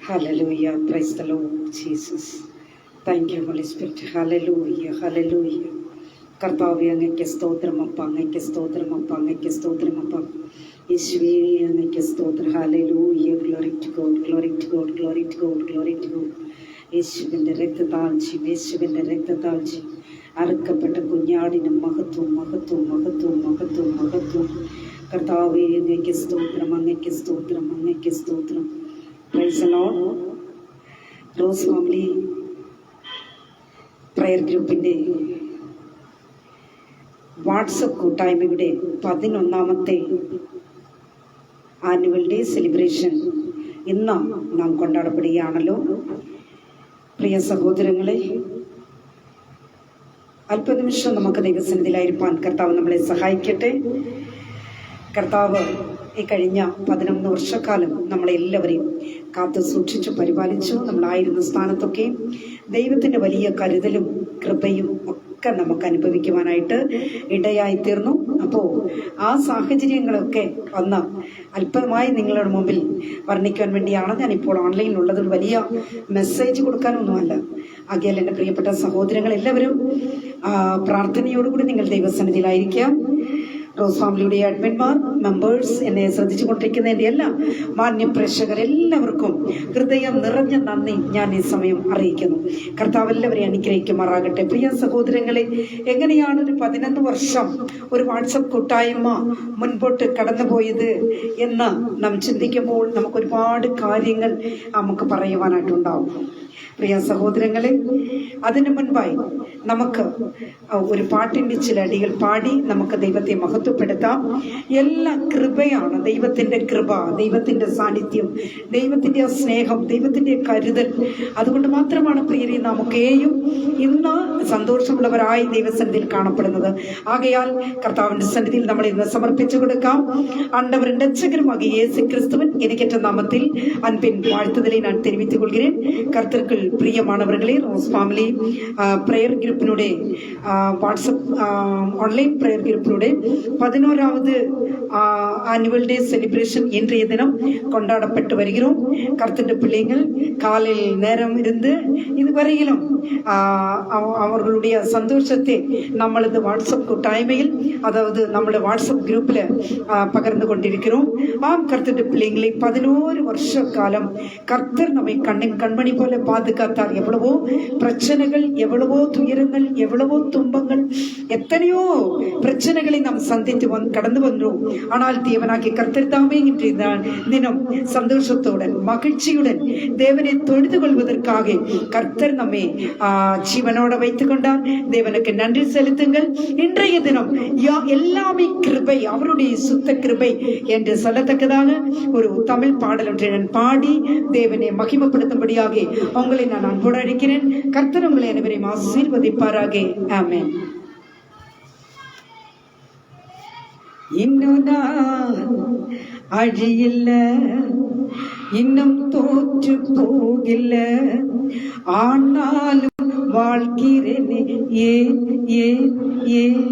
Hallelujah. Praise the Lord Jesus. Thank you, Holy Spirit. Hallelujah. Hallelujah. കർത്താവേ, അങ്ങയ്ക്ക് സ്തോത്രമപ്പ, അങ്ങയ്ക്ക് സ്തോത്രമപ്പ, അങ്ങയ്ക്ക് സ്തോത്രമപ്പ. യേശുവേ, അങ്ങയ്ക്ക് സ്തോത്രം. Hallelujah. Glory to God, glory to God, glory to God, glory to God. യേശുവിൻ്റെ രക്തത്താഴ്ചയും യേശുവിൻ്റെ രക്തത്താഴ്ചയും അറുക്കപ്പെട്ട കുഞ്ഞാടിന് മഹത്വം, മഹത്വം, മഹത്വം, മഹത്വം, മഹത്വം. കർത്താവേ, അങ്ങയ്ക്ക് സ്തോത്രം, അങ്ങയ്ക്ക് സ്തോത്രം, അങ്ങയ്ക്ക് സ്തോത്രം. Praise the Lord. Rose family prayer ഗ്രൂപ്പിൻ്റെ വാട്സപ്പ് കൂട്ടായ്മയുടെ 11ാമത്തെ ആനുവൽ ഡേ സെലിബ്രേഷൻ ഇന്ന് നാം കൊണ്ടാടപ്പെടുകയാണല്ലോ. പ്രിയ സഹോദരങ്ങളെ, അല്പനിമിഷം നമുക്ക് ദൈവസന്നിധിയിലായിരിക്കാൻ കർത്താവ് നമ്മളെ സഹായിക്കട്ടെ. കർത്താവ് ഈ കഴിഞ്ഞ 11 വർഷക്കാലം നമ്മളെല്ലാവരെയും കാത്തു സൂക്ഷിച്ചു പരിപാലിച്ചു. നമ്മളായിരുന്ന സ്ഥാനത്തൊക്കെ ദൈവത്തിൻ്റെ വലിയ കരുതലും കൃപയും ഒക്കെ നമുക്ക് അനുഭവിക്കുവാനായിട്ട് ഇടയായിത്തീർന്നു. അപ്പോൾ ആ സാഹചര്യങ്ങളൊക്കെ വന്ന് അല്പമായി നിങ്ങളുടെ മുമ്പിൽ വർണ്ണിക്കാൻ വേണ്ടിയാണ് ഞാനിപ്പോൾ ഓൺലൈനിലുള്ളത്. ഒരു വലിയ മെസ്സേജ് കൊടുക്കാനൊന്നുമല്ല. ആകയാൽ എൻ്റെ പ്രിയപ്പെട്ട സഹോദരങ്ങൾ എല്ലാവരും പ്രാർത്ഥനയോടുകൂടി നിങ്ങൾ ദൈവസന്നിധിയിലായിരിക്കാം. റോസ് ഫാമിലിയുടെ അഡ്മിന്മാർ, മെമ്പേഴ്സ്, എന്നെ ശ്രദ്ധിച്ചു കൊണ്ടിരിക്കുന്നതിൻ്റെ എല്ലാ മാന്യ പ്രേക്ഷകരെല്ലാവർക്കും ഹൃദയം നിറഞ്ഞ നന്ദി ഞാൻ ഈ സമയം അറിയിക്കുന്നു. കർത്താവ് എല്ലാവരെയും അനുഗ്രഹിക്കുമാറാകട്ടെ. പ്രിയ സഹോദരങ്ങളെ, എങ്ങനെയാണ് ഒരു 11 വർഷം ഒരു വാട്സപ്പ് കൂട്ടായ്മ മുൻപോട്ട് കടന്നുപോയത് എന്ന് നാം ചിന്തിക്കുമ്പോൾ നമുക്ക് ഒരുപാട് കാര്യങ്ങൾ നമുക്ക് പറയുവാനായിട്ടുണ്ടാവും. പ്രിയ സഹോദരങ്ങളെ, അതിനു മുൻപായി നമുക്ക് ഒരു പാട്ടിൻ്റെ ചില അടികൾ പാടി നമുക്ക് ദൈവത്തെ മഹത്വപ്പെടുത്താം. എല്ലാ കൃപയാണ്, ദൈവത്തിൻ്റെ കൃപ, ദൈവത്തിൻ്റെ സാന്നിധ്യം, ദൈവത്തിൻ്റെ സ്നേഹം, ദൈവത്തിൻ്റെ കരുതൽ. അതുകൊണ്ട് മാത്രമാണ് പ്രിയരെ നമുക്കേയും ഇന്ന് സന്തോഷമുള്ളവരായി ദൈവസന്നിധിയിൽ കാണപ്പെടുന്നത്. ആകയാൽ കർത്താവിൻ്റെ സന്നിധിയിൽ നമ്മൾ ഇന്ന് സമർപ്പിച്ചു കൊടുക്കാം. ആண்டവരിன் രക്ഷകருமாகிய இயேசு கிறிஸ்துவின் இணைக்கற்ற நாமத்தில் அன்பின் வாழ்த்துதலை நான் தெரிவித்துக் கொள்கிறேன். கர்த்தருக்குள் பிரியமானவர்களே, ரோஸ் ஃபேமிலி பிரேயர் குரூப்பினுடைய வாட்ஸ்அப் ஆன்லைன் பிரேயர் குரூப்பினுடைய 11வது ஆனுவல் டே செலிப்ரேஷன் இன்றைய தினம் கொண்டாடப்பட்டு வருகிறோம். கர்த்தருடைய பிள்ளைகள் காலையில் நேரம் இருந்து இதுவரையிலும் அவர்களுடைய சந்தோஷத்தை நம்மளது வாட்ஸ்அப் கூட்டாய்மையில், அதாவது நம்மளோட வாட்ஸ்அப் குரூப்பில் பகிர்ந்து கொண்டிருக்கிறோம். ஆம் கர்த்தருடைய பிள்ளைகளை 11 வருஷ காலம் கர்த்தர் நம்மை கண்மணி போல பாதுகாத்தார். எவ்வளவோ பிரச்சனைகள், எவ்வளவோ துயரங்கள், எவ்வளவோ துன்பங்கள், எத்தனையோ பிரச்சனைகளை நாம் சந்தித்து கடந்து வந்தோம். ஆனால் தேவனாகிய கர்த்தர் தாமே இன்றைய தினம் சந்தோஷத்துடன் மகிழ்ச்சியுடன் தேவனை தொழுது கொள்வதற்காக கர்த்தர் நம்மை ஜீவனோட வைத்துக் கொண்டார். தேவனுக்கு நன்றி செலுத்துங்கள். இன்றைய தினம் எல்லாமே கிருபை, அவருடைய சுத்த கிருபை என்று சொல்லத்தக்கதாக ஒரு தமிழ் பாடல் ஒன்றை நான் பாடி தேவனை மகிமைப்படுத்தும்படியாக உங்களை நான் அன்போடு அழைக்கிறேன். கர்த்தர் உங்களை அனைவரையும் ஆசீர்வதிப்பாராக. ஆமென். இன்னும் நான் அழியில்ல, இன்னும் தோற்று போகில்ல, ஆனாலும் வாழ்கிறேனே ஏன் ஏன் ஏன்.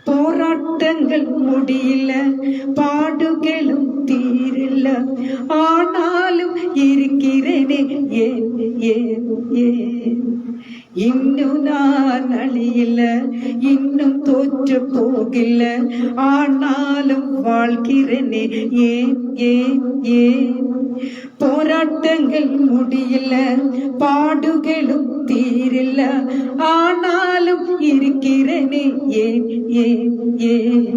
போராட்டங்கள் முடியல, பாடுகளும் தீரில்ல, ஆனாலும் இருக்கிறேனே ஏன் ஏன் ஏன். இன்னும் நான் அழியில, இன்னும் தோற்று போகில்ல, ஆனாலும் வாழ்கிறேனே ஏன் ஏன் ஏன். போராட்டங்கள் முடியல, பாடுகளும் தீரில்ல, ஆனாலும் இருக்கிறேனே ஏன் ஏன் ஏன்.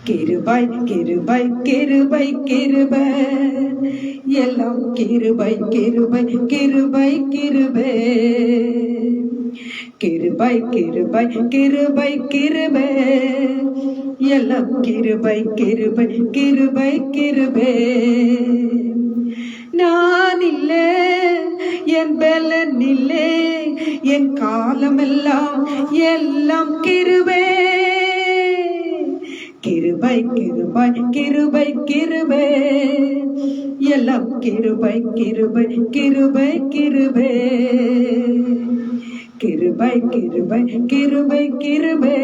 கிருபை கிருபை கிருபை கிருபை, எல்லாம் கிருபை கிருபை கிருபை கிருபை. கிருபை கிருபை கிருபை கிருபை, எல்லாம் கிருபை கிருபை கிருபை கிருபை. நான் இல்லை, என் பலன் இல்லை, என் காலமெல்லாம் எல்லாம் கிருபை. கிருபை கிருபை கிருபை கிருபை, எல்லாம் கிருபை கிருபை கிருபை கிருபை. கிருபை கிருபை கிருபை கிருபை,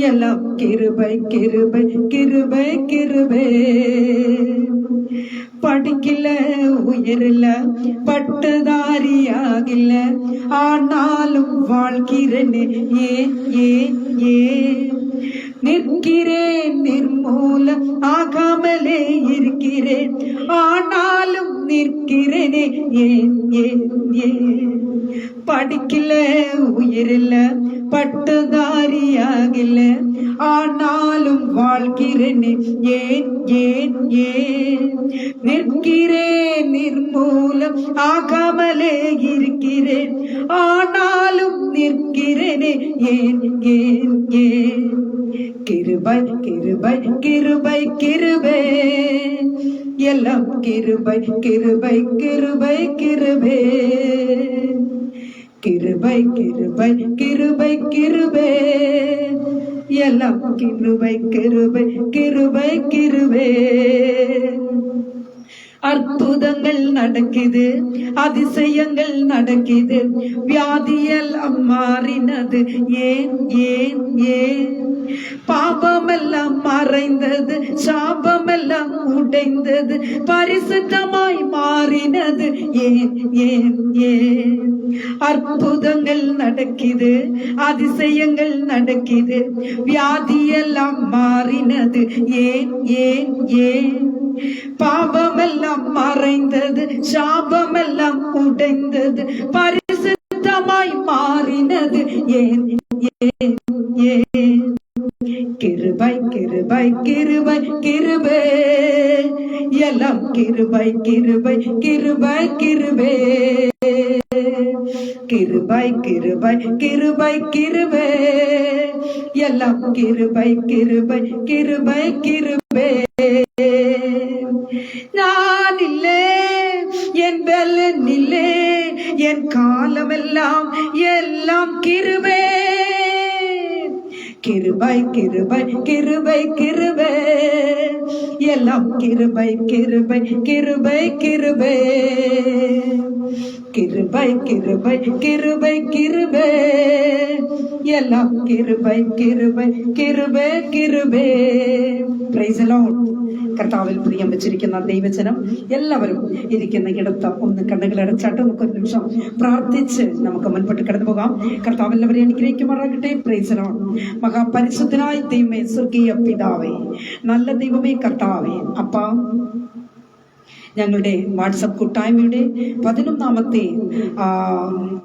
எல்லாம் கிருபை கிருபை கிருபை கிருபை. പഠിക്കില്ല, ഉയരില്ല, പട്ടധാരിയാകില്ല, ആണാലും வாழ்கிறேன் நிற்கிறேன், நிர்மூலம் ஆகாமலே இருக்கிறேன், ஆனாலும் நிற்கிறேனே ஏன் படிக்கல, உயரில்ல, பட்டதாரியாகில்ல, ஆனாலும் வாழ்கிறேனே ஏன் நிற்கிறேன், நிர்மூலம் ஆகாமலே இருக்கிறேன், ஆனாலும் நிற்கிறேனே ஏன் கிருபை கிருபை கிருபை கிருபை எல்லாம் கிருபை கிருபை கிருபை கிருபை கிருபை கிருபை கிருபை கிருபை எல்லாம் கிருபை கிருபை கிருபை கிருபை அற்புதங்கள் நடக்குது, அதிசயங்கள் நடக்குது, வியாதியெல்லாம் மாறினது ஏன் பாவமெல்லாம் மறைந்தது, சாபமெல்லாம் உடைந்தது, பரிசுத்தமாய் மாறினது ஏன் அற்புதங்கள் நடக்குது, அதிசயங்கள் நடக்குது, வியாதியெல்லாம் மாறினது ஏன் பாவமெல்லாம் மறைந்தது, சாபமெல்லாம் உடைந்தது, பரிசுத்தமாய் மாறினது ஏன் கிருபை கிருபை கிருபை கிருபை எல்லாம் கிருபை கிருபை கிருபை கிருபை கிருபை கிருபை கிருபை கிருபை எல்லாம் கிருபை கிருபை கிருபை கிருபை நானில்லே, என் பலனில்லே, என் காலமெல்லாம் எல்லாம் கிருபை கிருபை கிருபை கிருபை கிருபை எல்லாம் கிருபை கிருபை கிருபை கிருபை கிருபை கிருபை கிருபை கிருபை எல்லாம் கிருபை கிருபை கிருபை കിരുബേ. Price the Lord. കർത്താവിൽ പ്രിയം വെച്ചിരിക്കുന്ന ദൈവജനം എല്ലാവരും ഇരിക്കുന്ന ഇടത്ത് ഒന്ന് കണ്ണുകളടച്ചാട്ട് നമുക്കൊരു നിമിഷം പ്രാർത്ഥിച്ച് നമുക്ക് മുൻപോട്ട് കടന്നു പോകാം. കർത്താവ് എല്ലാവരെയും അനുഗ്രഹിക്കുമാറാകട്ടെ. Price the Lord. മഹാപരിശുദ്ധനായ ദൈവമേ, സ്വർഗീയ പിതാവേ, നല്ല ദൈവമേ, കർത്താവേ, അപ്പാ, ഞങ്ങളുടെ വാട്സപ്പ് കൂട്ടായ്മയുടെ 11ാമത്തെ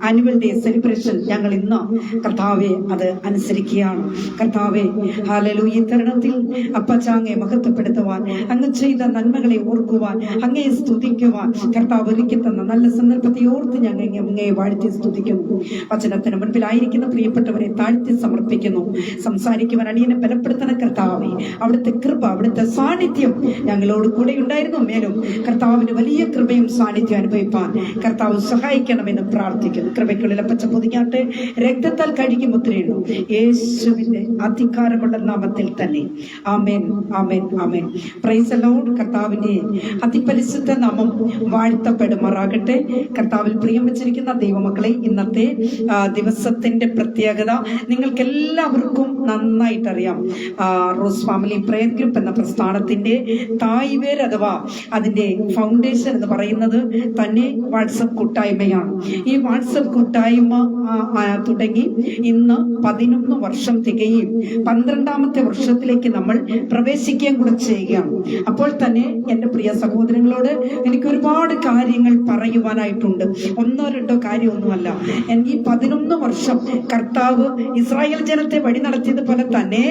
ആനുവൽ ഡേ സെലിബ്രേഷൻ ഞങ്ങൾ ഇന്ന് കർത്താവെ അത് അനുസരിക്കുകയാണ്. കർത്താവെ, ഹല്ലേലൂയ, ഈ തരുണത്തിൽ അപ്പച്ചാങ്ങെ മഹത്വപ്പെടുത്തുവാൻ, അങ്ങ് ചെയ്ത നന്മകളെ ഓർക്കുവാൻ, അങ്ങയെ സ്തുതിക്കുവാൻ കർത്താവ് ഒരുക്കി തന്ന നല്ല സന്ദർഭത്തെ ഓർത്ത് ഞങ്ങൾ അങ്ങയെ വാഴ്ത്തി സ്തുതിക്കുന്നു. വചനത്തിന് മുൻപിലായിരിക്കുന്ന പ്രിയപ്പെട്ടവരെ താഴ്ത്തി സമർപ്പിക്കുന്നു. സംസാരിക്കുവാൻ അടിയനെ ബലപ്പെടുത്തണ കർത്താവെ. അവിടുത്തെ കൃപ, അവിടുത്തെ സാന്നിധ്യം ഞങ്ങളോട് കൂടെ ഉണ്ടായിരുന്നു. മേലും കർത്താവിന് വലിയ കൃപയും സാന്നിധ്യം അനുഭവിപ്പാൻ കർത്താവ് സഹായിക്കണമെന്ന് പ്രാർത്ഥിക്കുന്നു. കൃപയ്ക്കുള്ളിലെ പച്ച പൊതിഞ്ഞാട്ടെ, രക്തത്താൽ കഴുകി മുദ്രയിടുന്നു. യേശുവിന്റെ അധികാരമുള്ള നാമത്തിൽ തന്നെ. ആമേൻ, ആമേൻ, ആമേൻ. Praise the Lord. കർത്താവിന്റെ അതിപരിശുദ്ധ നാമം വാഴ്ത്തപ്പെടുമാറാകട്ടെ. കർത്താവിൽ പ്രിയം വെച്ചിരിക്കുന്ന ദൈവമക്കളെ, ഇന്നത്തെ ദിവസത്തിന്റെ പ്രത്യേകത നിങ്ങൾക്ക് എല്ലാവർക്കും നന്നായിട്ടറിയാം. റോസ് ഫാമിലി പ്രയർ ഗ്രൂപ്പ് എന്ന പ്രസ്ഥാനത്തിന്റെ തായ്വേർ അഥവാ അതിന്റെ ഫൗണ്ടേഷൻ എന്ന് പറയുന്നത് തന്നെ വാട്സപ്പ് കൂട്ടായ്മയാണ്. ഈ വാട്സപ്പ് കൂട്ടായ്മ തുടങ്ങി ഇന്ന് 11 വർഷം തികയും 12ാമത്തെ വർഷത്തിലേക്ക് നമ്മൾ പ്രവേശിക്കാൻ കൂടെ ചെയ്യുകയാണ്. അപ്പോൾ തന്നെ എൻ്റെ പ്രിയ സഹോദരങ്ങളോട് എനിക്ക് ഒരുപാട് കാര്യങ്ങൾ പറയുവാനായിട്ടുണ്ട്. 1-2 കാര്യമൊന്നുമല്ല. ഈ 11 വർഷം കർത്താവ് ഇസ്രായേൽ ജനത്തെ വഴി നടത്തിയതുപോലെ തന്നെ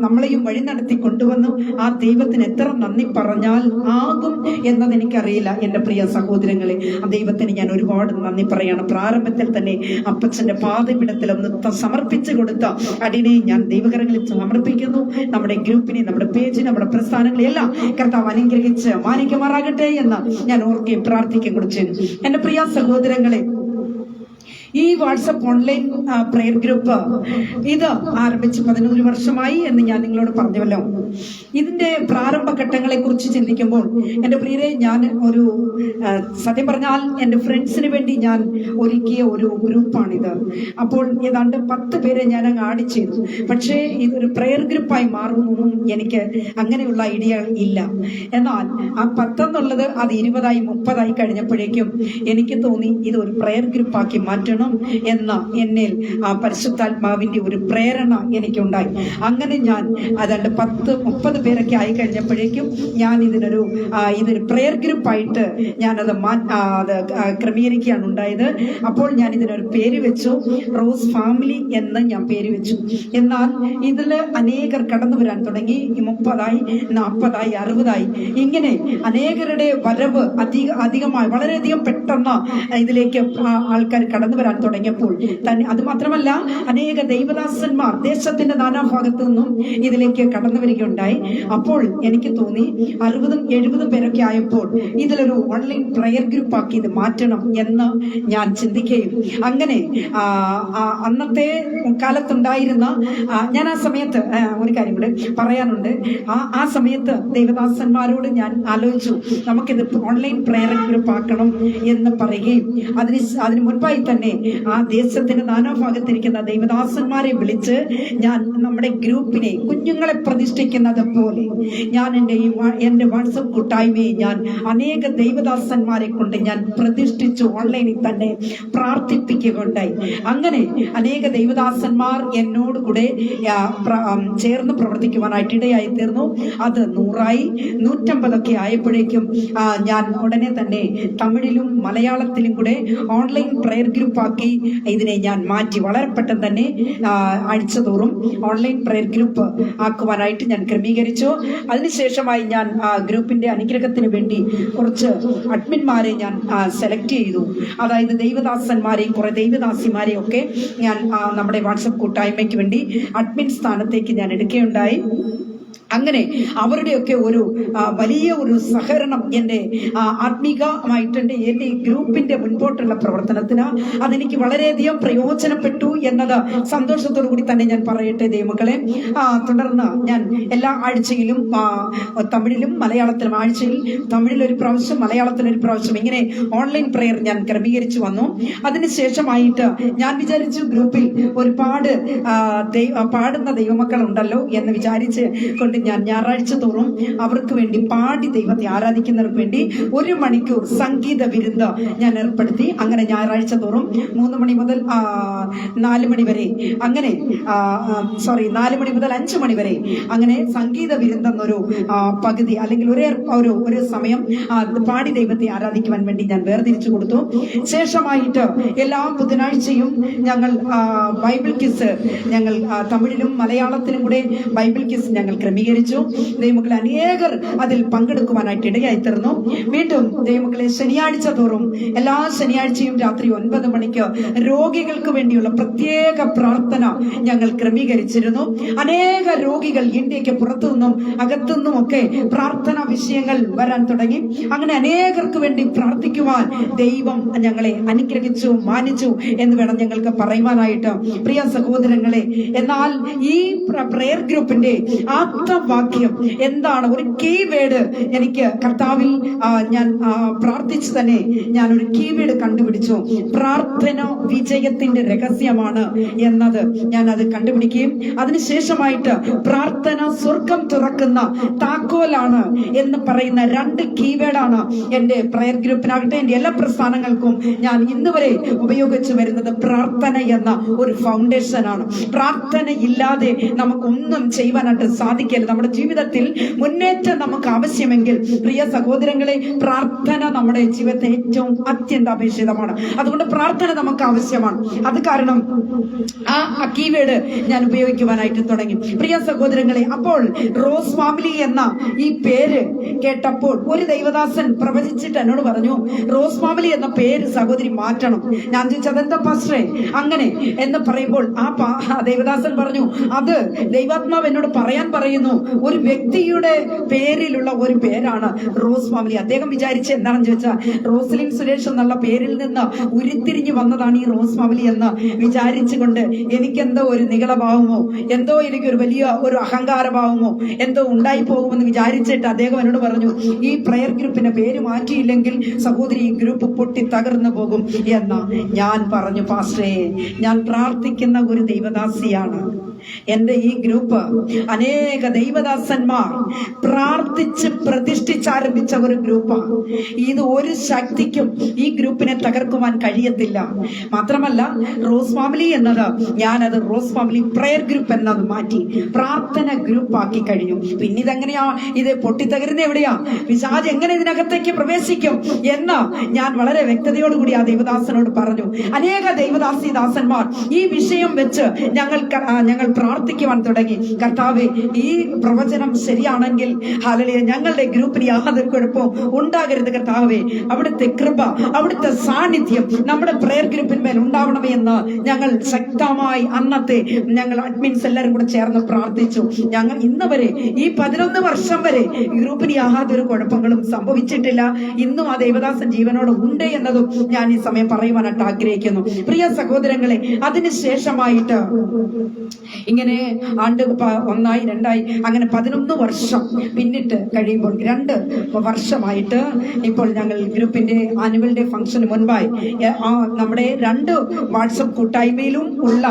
നമ്മളെയും വഴി നടത്തി കൊണ്ടുവന്നു. ആ ദൈവത്തിന് എത്ര നന്ദി പറഞ്ഞാൽ ആകും എന്നത് എനിക്കറിയില്ല. എൻ്റെ പ്രിയ സഹോദരങ്ങളെ, ആ ദൈവത്തിന് ഞാൻ ഒരുപാട് നന്ദി പറയണം. പ്രാരംഭത്തിൽ തന്നെ അപ്പച്ചന്റെ പാദപീഠത്തിൽ ഒന്ന് സമർപ്പിച്ചു കൊടുത്ത അടിനെ ഞാൻ ദൈവകരങ്ങളിൽ സമർപ്പിക്കുന്നു. നമ്മുടെ ഗ്രൂപ്പിനെ, നമ്മുടെ പേജിനെ, നമ്മുടെ പ്രസ്ഥാനങ്ങളെല്ലാം കർത്താവ് അനുഗ്രഹിച്ച് മാനിക്കുമാറാകട്ടെ എന്ന് ഞാൻ ഓർക്കുകയും പ്രാർത്ഥിക്കുകയും കൂടെ ചെയ്യുന്നു. എൻ്റെ പ്രിയ സഹോദരങ്ങളെ, ഈ വാട്സപ്പ് ഓൺലൈൻ പ്രെയർ ഗ്രൂപ്പ് ഇത് ആരംഭിച്ച് 11 വർഷമായി എന്ന് ഞാൻ നിങ്ങളോട് പറഞ്ഞുവല്ലോ. ഇതിന്റെ പ്രാരംഭഘട്ടങ്ങളെ കുറിച്ച് ചിന്തിക്കുമ്പോൾ എൻ്റെ പ്രിയരെ, ഞാൻ ഒരു സത്യം പറഞ്ഞാൽ എൻ്റെ ഫ്രണ്ട്സിന് വേണ്ടി ഞാൻ ഒരുക്കിയ ഒരു ഗ്രൂപ്പാണിത്. അപ്പോൾ ഏതാണ്ട് 10 പേരെ ഞാൻ അങ്ങ് ആഡ് ചെയ്തു. പക്ഷേ ഇതൊരു പ്രെയർ ഗ്രൂപ്പായി മാറുമെന്നൊന്നും എനിക്ക് അങ്ങനെയുള്ള ഐഡിയ ഇല്ല. എന്നാൽ ആ 10 എന്നുള്ളത് അത് 20ആയി 30ആയി കഴിഞ്ഞപ്പോഴേക്കും എനിക്ക് തോന്നി ഇതൊരു പ്രെയർ ഗ്രൂപ്പാക്കി മാറ്റണം എന്ന എന്നിൽ ആ പരിശുദ്ധാത്മാവിന്റെ ഒരു പ്രേരണ എനിക്കുണ്ടായി. അങ്ങനെ ഞാൻ അതാണ്ട് 10-30 പേരൊക്കെ ആയി കഴിഞ്ഞപ്പോഴേക്കും ഞാൻ ഇതൊരു പ്രെയർ ഗ്രൂപ്പായിട്ട് ഞാനത് ക്രമീകരിക്കുകയാണ് ഉണ്ടായത്. അപ്പോൾ ഞാൻ ഇതിനൊരു പേര് വെച്ചു, റോസ് ഫാമിലി എന്ന് ഞാൻ പേര് വെച്ചു. എന്നാൽ ഇതിൽ അനേകർ കടന്നു വരാൻ തുടങ്ങി. 30ആയി 40ആയി 60ആയി ഇങ്ങനെ അനേകരുടെ വരവ് അധികമായി വളരെയധികം പെട്ടെന്ന് ഇതിലേക്ക് ആൾക്കാർ കടന്നു വരാൻ തുടങ്ങിയപ്പോൾ തന്നെ അത് മാത്രമല്ല, അനേക ദൈവദാസന്മാർ ദേശത്തിന്റെ നാനാഭാഗത്തു നിന്നും ഇതിലേക്ക് കടന്നു വരികയുണ്ടായി. അപ്പോൾ എനിക്ക് തോന്നി 60-70 പേരൊക്കെ ആയപ്പോൾ ഇതിലൊരു ഓൺലൈൻ പ്രെയർ ഗ്രൂപ്പ് ആക്കി ഇത് മാറ്റണം എന്ന് ഞാൻ ചിന്തിക്കുകയും അങ്ങനെ അന്നത്തെ കാലത്തുണ്ടായിരുന്ന ഞാൻ ആ സമയത്ത് ഒരു കാര്യം കൂടെ പറയാനുണ്ട്. ആ സമയത്ത് ദൈവദാസന്മാരോട് ഞാൻ ആലോചിച്ചു, നമുക്കിത് ഓൺലൈൻ പ്രെയർ ഗ്രൂപ്പ് ആക്കണം എന്ന് പറയുകയും അതിന് മുൻപായി തന്നെ ആ ദേശത്തിന്റെ നാനാഭാഗത്തിരിക്കുന്ന ദൈവദാസന്മാരെ വിളിച്ച് ഞാൻ നമ്മുടെ ഗ്രൂപ്പിനെ കുഞ്ഞുങ്ങളെ പ്രതിഷ്ഠിക്കുന്നത് പോലെ ഞാൻ എൻ്റെ വാട്സപ്പ് കൂട്ടായ്മയെ ഞാൻ അനേക ദൈവദാസന്മാരെ കൊണ്ട് ഞാൻ പ്രതിഷ്ഠിച്ചു, ഓൺലൈനിൽ തന്നെ പ്രാർത്ഥിപ്പിക്കുകയുണ്ടായി. അങ്ങനെ അനേക ദൈവദാസന്മാർ എന്നോട് കൂടെ ചേർന്ന് പ്രവർത്തിക്കുവാനായിട്ട് ഇടയായി തീർന്നു. അത് 100ആയി 150 ആയപ്പോഴേക്കും ഞാൻ ഉടനെ തന്നെ തമിഴിലും മലയാളത്തിലും കൂടെ ഓൺലൈൻ പ്രെയർ ഗ്രൂപ്പ് ആക്കി ഇതിനെ ഞാൻ മാറ്റി. വളരെ പെട്ടെന്ന് തന്നെ ആഴ്ചതോറും ഓൺലൈൻ പ്രെയർ ഗ്രൂപ്പ് ആക്കുവാനായിട്ട് ഞാൻ ക്രമീകരിച്ചു. അതിനുശേഷമായി ഞാൻ ഗ്രൂപ്പിന്റെ അനുഗ്രഹത്തിന് വേണ്ടി കുറച്ച് അഡ്മിന്മാരെ ഞാൻ സെലക്ട് ചെയ്തു. അതായത് ദൈവദാസന്മാരെയും കുറെ ദൈവദാസിമാരെയും ഒക്കെ ഞാൻ നമ്മുടെ വാട്സപ്പ് കൂട്ടായ്മയ്ക്ക് വേണ്ടി അഡ്മിൻ സ്ഥാനത്തേക്ക് ഞാൻ എടുക്കുകയുണ്ടായി. അങ്ങനെ അവരുടെയൊക്കെ ഒരു വലിയ ഒരു സഹകരണം എൻ്റെ ആത്മീകമായിട്ടുണ്ട്. എൻ്റെ ഈ ഗ്രൂപ്പിന്റെ മുൻപോട്ടുള്ള പ്രവർത്തനത്തിന് അതെനിക്ക് വളരെയധികം പ്രയോജനപ്പെട്ടു എന്നത് സന്തോഷത്തോടു കൂടി തന്നെ ഞാൻ പറയട്ടെ ദൈവമക്കളെ. തുടർന്ന് ഞാൻ എല്ലാ ആഴ്ചയിലും തമിഴിലും മലയാളത്തിലും, ആഴ്ചയിൽ തമിഴിലൊരു പ്രാവശ്യം മലയാളത്തിലൊരു പ്രാവശ്യം ഇങ്ങനെ ഓൺലൈൻ പ്രെയർ ഞാൻ ക്രമീകരിച്ചു വന്നു. അതിനുശേഷമായിട്ട് ഞാൻ വിചാരിച്ചു ഗ്രൂപ്പിൽ ഒരുപാട് പാടുന്ന ദൈവമക്കൾ ഉണ്ടല്ലോ എന്ന് വിചാരിച്ച് കൊണ്ട് ഞാൻ ഞായറാഴ്ച തോറും അവർക്ക് വേണ്ടി പാടി ദൈവത്തെ ആരാധിക്കുന്നവർക്ക് വേണ്ടി 1 മണിക്കൂർ സംഗീത വിരുന്ന് ഞാൻ ഏർപ്പെടുത്തി. അങ്ങനെ ഞായറാഴ്ച തോറും 3 മണി മുതൽ 4 മണി വരെ, അങ്ങനെ 4 മണി മുതൽ 5 മണി വരെ അങ്ങനെ സംഗീത വിരുന്നെന്നൊരു പകുതി അല്ലെങ്കിൽ ഒരു സമയം പാടി ദൈവത്തെ ആരാധിക്കുവാൻ വേണ്ടി ഞാൻ വേർതിരിച്ചു കൊടുത്തു. ശേഷമായിട്ട് എല്ലാ ബുധനാഴ്ചയും ഞങ്ങൾ ബൈബിൾ ക്വിസ്, ഞങ്ങൾ തമിഴിലും മലയാളത്തിലും കൂടെ ബൈബിൾ ക്വിസ് ഞങ്ങൾ ക്രമീകരിച്ചു. ദൈവമക്കളെ അനേകർ അതിൽ പങ്കെടുക്കുവാനായിട്ട് ഇടയായി തീർന്നു. വീണ്ടും ദൈവമക്കളെ ശനിയാഴ്ച തോറും എല്ലാ ശനിയാഴ്ചയും രാത്രി 9 മണിക്ക് രോഗികൾക്ക് വേണ്ടിയുള്ള പ്രത്യേക പ്രാർത്ഥന ഞങ്ങൾ ക്രമീകരിച്ചിരുന്നു. അനേക രോഗികൾ ഇന്ത്യക്ക് പുറത്തുനിന്നും അകത്തുനിന്നും ഒക്കെ പ്രാർത്ഥനാ വിഷയങ്ങൾ വരാൻ തുടങ്ങി. അങ്ങനെ അനേകർക്ക് വേണ്ടി പ്രാർത്ഥിക്കുവാൻ ദൈവം ഞങ്ങളെ അനുഗ്രഹിച്ചു, മാനിച്ചു എന്ന് വേണം ഞങ്ങൾക്ക് പറയുവാനായിട്ട് പ്രിയ സഹോദരങ്ങളെ. എന്നാൽ ഈ പ്രെയർ ഗ്രൂപ്പിന്റെ വാക്യം എന്താണ്? ഒരു കീവേഡ് എനിക്ക് കർത്താവിൽ ഞാൻ പ്രാർത്ഥിച്ചു തന്നെ ഞാൻ ഒരു കീവേഡ് കണ്ടുപിടിച്ചു. പ്രാർത്ഥന വിജയത്തിന്റെ രഹസ്യമാണ് എന്നത് ഞാൻ അത് കണ്ടുപിടിക്കുകയും അതിനുശേഷമായിട്ട് പ്രാർത്ഥന സ്വർഗം തുറക്കുന്ന താക്കോലാണ് എന്ന് പറയുന്ന 2 കീവേഡാണ് എൻ്റെ പ്രെയർ ഗ്രൂപ്പിനാകട്ടെ എൻ്റെ എല്ലാ പ്രസ്ഥാനങ്ങൾക്കും ഞാൻ ഇന്ന് വരെ ഉപയോഗിച്ചു വരുന്നത്. പ്രാർത്ഥന എന്ന ഒരു ഫൗണ്ടേഷനാണ്. പ്രാർത്ഥന ഇല്ലാതെ നമുക്കൊന്നും ചെയ്യുവാനായിട്ട് സാധിക്കില്ല. നമ്മുടെ ജീവിതത്തിൽ മുന്നേറ്റം നമുക്ക് ആവശ്യമെങ്കിൽ പ്രിയ സഹോദരങ്ങളെ, പ്രാർത്ഥന നമ്മുടെ ജീവിതത്തിൽ ഏറ്റവും അത്യന്താപേക്ഷിതമാണ്. അതുകൊണ്ട് പ്രാർത്ഥന നമുക്ക് ആവശ്യമാണ്. അത് കാരണം ആ കീവേഡ് ഞാൻ ഉപയോഗിക്കുവാനായിട്ട് തുടങ്ങി. പ്രിയ സഹോദരങ്ങളെ, അപ്പോൾ റോസ് ഫാമിലി എന്ന ഈ പേര് കേട്ടപ്പോൾ ഒരു ദൈവദാസൻ പ്രവചിച്ചിട്ട് എന്നോട് പറഞ്ഞു, റോസ് ഫാമിലി എന്ന പേര് സഹോദരി മാറ്റണം. ഞാൻ ചോദിച്ചു, അതെന്താ പാസ്റ്ററെ അങ്ങനെ എന്ന് പറയുമ്പോൾ ആ ദൈവദാസൻ പറഞ്ഞു, അത് ദൈവാത്മാവ് എന്നോട് പറയാൻ പറയുന്നു, ഒരു വ്യക്തിയുടെ പേരിലുള്ള ഒരു പേരാണ് റോസ് ഫാമിലി. അദ്ദേഹം വിചാരിച്ച എന്താണെന്ന് ചോദിച്ചാൽ റോസ്ലിൻ സുരേഷ് എന്നുള്ള പേരിൽ നിന്ന് ഉരുത്തിരിഞ്ഞു വന്നതാണ് ഈ റോസ് ഫാമിലി എന്ന് വിചാരിച്ചുകൊണ്ട് എനിക്കെന്തോ ഒരു നികളഭാവമോ എന്തോ എനിക്കൊരു വലിയ ഒരു അഹങ്കാരഭാവമോ എന്തോ ഉണ്ടായി പോകുമെന്ന് വിചാരിച്ചിട്ട് അദ്ദേഹം എന്നോട് പറഞ്ഞു, ഈ പ്രയർ ഗ്രൂപ്പിന്റെ പേര് മാറ്റിയില്ലെങ്കിൽ സഹോദരി ഈ ഗ്രൂപ്പ് പൊട്ടി തകർന്നു പോകും എന്ന. ഞാൻ പറഞ്ഞു, പാസ്റ്ററേ, ഞാൻ പ്രാർത്ഥിക്കുന്ന ഒരു ദൈവദാസിയാണ്. എന്റെ ഈ ഗ്രൂപ്പ് അനേക ദൈവദാസന്മാർ പ്രാർത്ഥിച്ച് പ്രതിഷ്ഠിച്ചാരംഭിച്ച ഒരു ഗ്രൂപ്പാണ്. ഇത് ഒരു ശക്തിക്കും ഈ ഗ്രൂപ്പിനെ തകർക്കുവാൻ കഴിയത്തില്ല. മാത്രമല്ല, റോസ് ഫാമിലി എന്നത് ഞാനത് റോസ് ഫാമിലി പ്രയർ ഗ്രൂപ്പ് എന്നത് മാറ്റി പ്രാർത്ഥന ഗ്രൂപ്പ് ആക്കി കഴിഞ്ഞു. പിന്നെ ഇതെങ്ങനെയാ ഇത് പൊട്ടിത്തകരുന്ന എവിടെയാ, പിശാച് എങ്ങനെ ഇതിനകത്തേക്ക് പ്രവേശിക്കും എന്ന് ഞാൻ വളരെ വ്യക്തതയോടുകൂടി ആ ദൈവദാസനോട് പറഞ്ഞു. അനേക ദൈവദാസി ദാസന്മാർ ഈ വിഷയം വെച്ച് ഞങ്ങൾ പ്രാർത്ഥിക്കുവാൻ തുടങ്ങി. കർത്താവേ, ഈ പ്രവചനം ശരിയാണെങ്കിൽ ഹല്ലേലൂയ, ഞങ്ങളുടെ ഗ്രൂപ്പിന് യാതൊരു കുഴപ്പവും ഉണ്ടാകരുത് കർത്താവേ. അവിടുത്തെ കൃപ, അവിടുത്തെ സാന്നിധ്യം നമ്മുടെ പ്രയർ ഗ്രൂപ്പിന്മേൽ ഉണ്ടാവണമേ എന്ന് ഞങ്ങൾ ശക്തമായി അന്നത്തെ ഞങ്ങൾ അഡ്മിൻസ് എല്ലാവരും കൂടെ ചേർന്ന് പ്രാർത്ഥിച്ചു. ഞങ്ങൾ ഇന്ന് വരെ ഈ 11 വർഷം വരെ ഗ്രൂപ്പിന് യാതൊരു കുഴപ്പങ്ങളും സംഭവിച്ചിട്ടില്ല. ഇന്നും ആ ദേവദാസൻ ജീവനോട് ഉണ്ട് എന്നതും ഞാൻ ഈ സമയം പറയുവാനായിട്ട് ആഗ്രഹിക്കുന്നു. പ്രിയ സഹോദരങ്ങളെ, അതിനുശേഷമായിട്ട് ഇങ്ങനെ ആണ്ട് 1, 2 അങ്ങനെ 11 വർഷം പിന്നിട്ട് കഴിയുമ്പോൾ 2 വർഷമായിട്ട് ഇപ്പോൾ ഞങ്ങൾ ഗ്രൂപ്പിന്റെ ആനുവൽ ഡേ ഫംഗ്ഷന് മുൻപായി നമ്മുടെ 2 വാട്സപ്പ് കൂട്ടായ്മയിലും ഉള്ള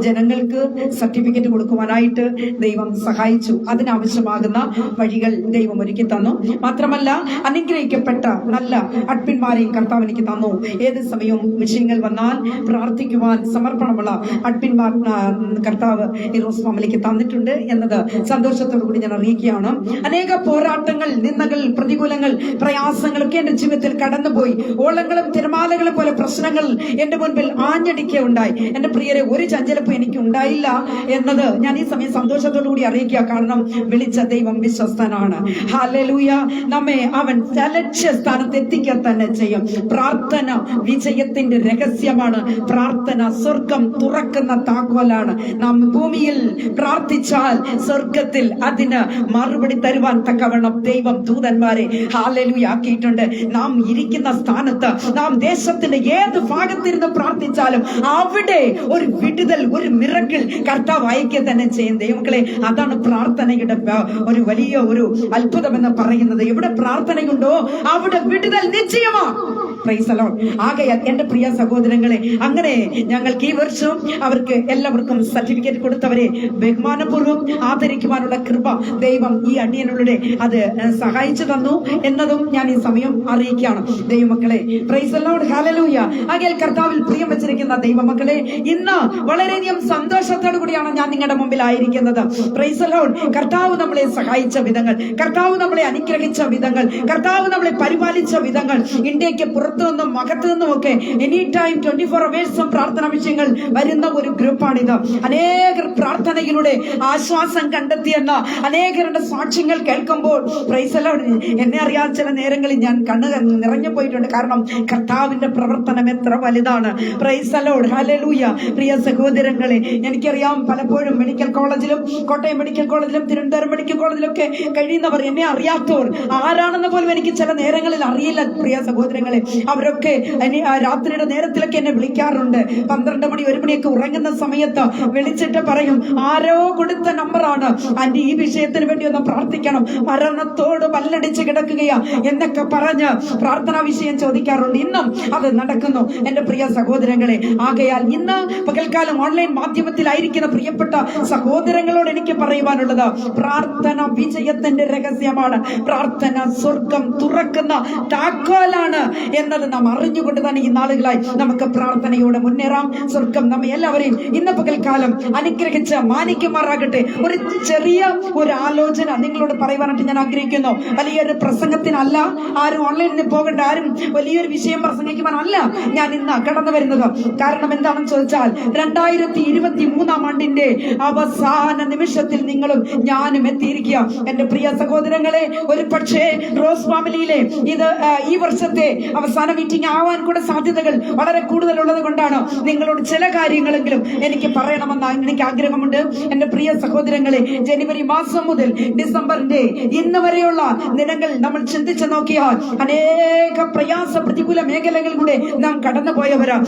ജനങ്ങൾക്ക് സർട്ടിഫിക്കറ്റ് കൊടുക്കുവാനായിട്ട് ദൈവം സഹായിച്ചു. അതിനാവശ്യമാകുന്ന വഴികൾ ദൈവം ഒരുക്കി തന്നു. മാത്രമല്ല, അനുഗ്രഹിക്കപ്പെട്ട നല്ല അഡ്മിന്മാരെയും കർത്താവ് എനിക്ക് തന്നു. ഏത് സമയവും വിഷയങ്ങൾ വന്നാൽ പ്രാർത്ഥിക്കുവാൻ സമർപ്പണമുള്ള അഡ്മിന്മാർ കർത്താവ് ഈ റോസ് ഫാമിലിക്ക് തന്നിട്ടുണ്ട് എന്നത് സന്തോഷത്തോടു കൂടി ഞാൻ അറിയിക്കുകയാണ്. അനേക പോരാട്ടങ്ങൾ, നിന്ദകൾ, പ്രതികൂലങ്ങൾ, പ്രയാസങ്ങളൊക്കെ എന്റെ ജീവിതത്തിൽ കടന്നുപോയി. ഓളങ്ങളും തിരമാലകളെ പോലെ പ്രശ്നങ്ങൾ എന്റെ മുൻപിൽ ആഞ്ഞടിക്കുകയുണ്ടായി. എന്റെ പ്രിയരെ, ഒരു ചഞ്ചലപ്പും എനിക്ക് ഉണ്ടായില്ല എന്നത് ഞാൻ ഈ സമയം സന്തോഷത്തോടു കൂടി അറിയിക്കുക. കാരണം വിളിച്ച ദൈവം വിശ്വസ്തനാണ്. ഹല്ലേലൂയ. നമ്മെ അവൻ ലക്ഷ്യസ്ഥാനത്ത് എത്തിക്കുക തന്നെ ചെയ്യും. പ്രാർത്ഥന വിജയത്തിന്റെ രഹസ്യമാണ്. പ്രാർത്ഥന സ്വർഗം തുറക്കുന്ന താക്കോലാണ്. നാം ഭൂമിയിൽ പ്രാർത്ഥിച്ചാൽ സ്വർഗത്തിൽ അതിന് മറുപടി തരുവാൻ തക്കവണ്ണം ദൈവം ദൂതന്മാരെ ഹല്ലേലൂയ ആക്കിയിട്ടുണ്ട്. നാം ഇരിക്കുന്ന സ്ഥാനത്ത്, നാം ദേശത്തിന്റെ ഏത് ഭാഗത്തിരുന്ന് പ്രാർത്ഥിച്ചാലും അവിടെ ഒരു വിടുതൽ, ഒരു മിറക്കിൾ കർത്താവ് അയക്കുക തന്നെ ചെയ്യും. ദൈവമക്കളെ, അതാണ് പ്രാർത്ഥനയുടെ ഒരു വലിയ ഒരു അത്ഭുതം എന്ന് പറയുന്നത്. എവിടെ പ്രാർത്ഥനയുണ്ടോ അവിടെ വിടുതൽ നിശ്ചയമാണ്. Praise the Lord. ആകയാൽ എന്റെ പ്രിയ സഹോദരങ്ങളെ, അങ്ങനെ ഞങ്ങൾക്ക് ഈ വർഷവും അവർക്ക് എല്ലാവർക്കും സർട്ടിഫിക്കറ്റ് കൊടുത്തവരെ ബഹുമാനപൂർവ്വം ആദരിക്കുവാനുള്ള കൃപ ദൈവം ഈ അടിയനുള്ളിടെ അത് സഹായിച്ചു തന്നു എന്നതും ഞാൻ ഈ സമയം അറിയിക്കുകയാണ്. ദൈവമക്കളെ, പ്രൈസ് ദി ലോർഡ്, ഹല്ലേലൂയ. ആകയാൽ കർത്താവിൽ പ്രിയം വെച്ചിരിക്കുന്ന ദൈവമക്കളെ, ഇന്ന് വളരെയധികം സന്തോഷത്തോടു കൂടിയാണ് ഞാൻ നിങ്ങളുടെ മുമ്പിൽ ആയിരിക്കുന്നത്. Price the Lord. കർത്താവ് നമ്മളെ സഹായിച്ച വിധങ്ങൾ, കർത്താവ് നമ്മളെ അനുഗ്രഹിച്ച വിധങ്ങൾ, കർത്താവ് നമ്മളെ പരിപാലിച്ച വിധങ്ങൾ, ഇന്ത്യക്ക് പുറത്തു നിന്നും അകത്തു നിന്നും ഒക്കെ എനി ടൈം 24 അവേഴ്സും പ്രാർത്ഥനാ വിഷയങ്ങൾ വരുന്ന ഒരു ഗ്രൂപ്പാണിത്. അനേകർ പ്രാർത്ഥനയിലൂടെ ആശ്വാസം കണ്ടെത്തിയെന്ന അനേകരുടെ സാക്ഷ്യങ്ങൾ കേൾക്കുമ്പോൾ പ്രൈസ് ദി ലോർഡ്, എന്നെ അറിയാൻ ചില നേരങ്ങളിൽ ഞാൻ കണ്ണ് നിറഞ്ഞു പോയിട്ടുണ്ട്. കാരണം കർത്താവിന്റെ പ്രവർത്തനം എത്ര വലുതാണ്. പ്രൈസ് ദി ലോർഡ്, ഹല്ലേലൂയ. പ്രിയ സഹോദരങ്ങളെ, എനിക്കറിയാം പലപ്പോഴും മെഡിക്കൽ കോളേജിലും, കോട്ടയം മെഡിക്കൽ കോളേജിലും, തിരുവനന്തപുരം മെഡിക്കൽ കോളേജിലൊക്കെ കഴിയുന്നവർ, എന്നെ അറിയാത്തവർ ആരാണെന്ന് പോലും എനിക്ക് ചില നേരങ്ങളിൽ അറിയില്ല. പ്രിയ സഹോദരങ്ങളെ, അവരൊക്കെ രാത്രിയുടെ നേരത്തിലൊക്കെ എന്നെ വിളിക്കാറുണ്ട്. 12 മണി 1 മണിയൊക്കെ ഉറങ്ങുന്ന സമയത്ത് വിളിച്ചിട്ട് പറയും, ആരോ കൊടുത്ത നമ്പറാണ് ആന്റി, ഈ വിഷയത്തിന് വേണ്ടി ഒന്ന് പ്രാർത്ഥിക്കണം, മരണത്തോട് പല്ലടിച്ച് കിടക്കുകയാ എന്നൊക്കെ പറഞ്ഞ് പ്രാർത്ഥനാ വിഷയം ചോദിക്കാറുണ്ട്. ഇന്നും അത് നടക്കുന്നു എന്റെ പ്രിയ സഹോദരങ്ങളെ. ആകയാൽ ഇന്ന് പകൽക്കാലം ഓൺലൈൻ മാധ്യമത്തിലായിരിക്കുന്ന പ്രിയപ്പെട്ട സഹോദരങ്ങളോട് എനിക്ക് പറയുവാനുള്ളത്, പ്രാർത്ഥന വിജയത്തിന്റെ രഹസ്യമാണ്. പ്രാർത്ഥന സ്വർഗം തുറക്കുന്ന താക്കോലാണ് എന്നത് നാം അറിഞ്ഞുകൊണ്ട് തന്നെ ഈ നാളുകളായി നമുക്ക് പ്രാർത്ഥനയോടെ മുന്നേറാം. സ്വർഗം നമ്മെ എല്ലാവരെയും ഇന്ന് പകൽക്കാലം അനുഗ്രഹിച്ച് മാനിക്കുമാറാകട്ടെ. ഒരു ചെറിയ ഒരു ആലോചന നിങ്ങളോട് പറയുവാനായിട്ട് ഞാൻ ആഗ്രഹിക്കുന്നു. വലിയൊരു പ്രസംഗത്തിനല്ല, ആരും ഓൺലൈനിൽ പോകേണ്ട, ആരും വലിയൊരു വിഷയം പ്രസംഗിക്കുവാനല്ല ഞാൻ ഇന്ന് കടന്നു വരുന്നത്. കാരണം എന്താണെന്ന് ചോദിച്ചാൽ, 2023 ആണ്ടിന്റെ അവസാന നിമിഷത്തിൽ നിങ്ങളും ഞാനും എത്തിയിരിക്കുക. എന്റെ പ്രിയ സഹോദരങ്ങളെ, ഒരു പക്ഷേ റോസ് ഫാമിലിയിലെ ഇത് ഈ വർഷത്തെ അവസാന അവസാന മീറ്റിംഗ് ആവാൻ കൂടെ സാധ്യതകൾ വളരെ കൂടുതലുള്ളത് കൊണ്ടാണ് നിങ്ങളോട് ചില കാര്യങ്ങളെങ്കിലും എനിക്ക് പറയണമെന്ന് എനിക്ക് ആഗ്രഹമുണ്ട്. എന്റെ പ്രിയ സഹോദരങ്ങളെ, ജനുവരി മാസം മുതൽ ഡിസംബറിന്റെ ഇന്ന് വരെയുള്ള ദിനങ്ങൾ നമ്മൾ ചിന്തിച്ചു നോക്കിയാൽ അനേക പ്രയാസ പ്രതികൂല മേഖലകളിലൂടെ നാം കടന്നുപോയവരാ.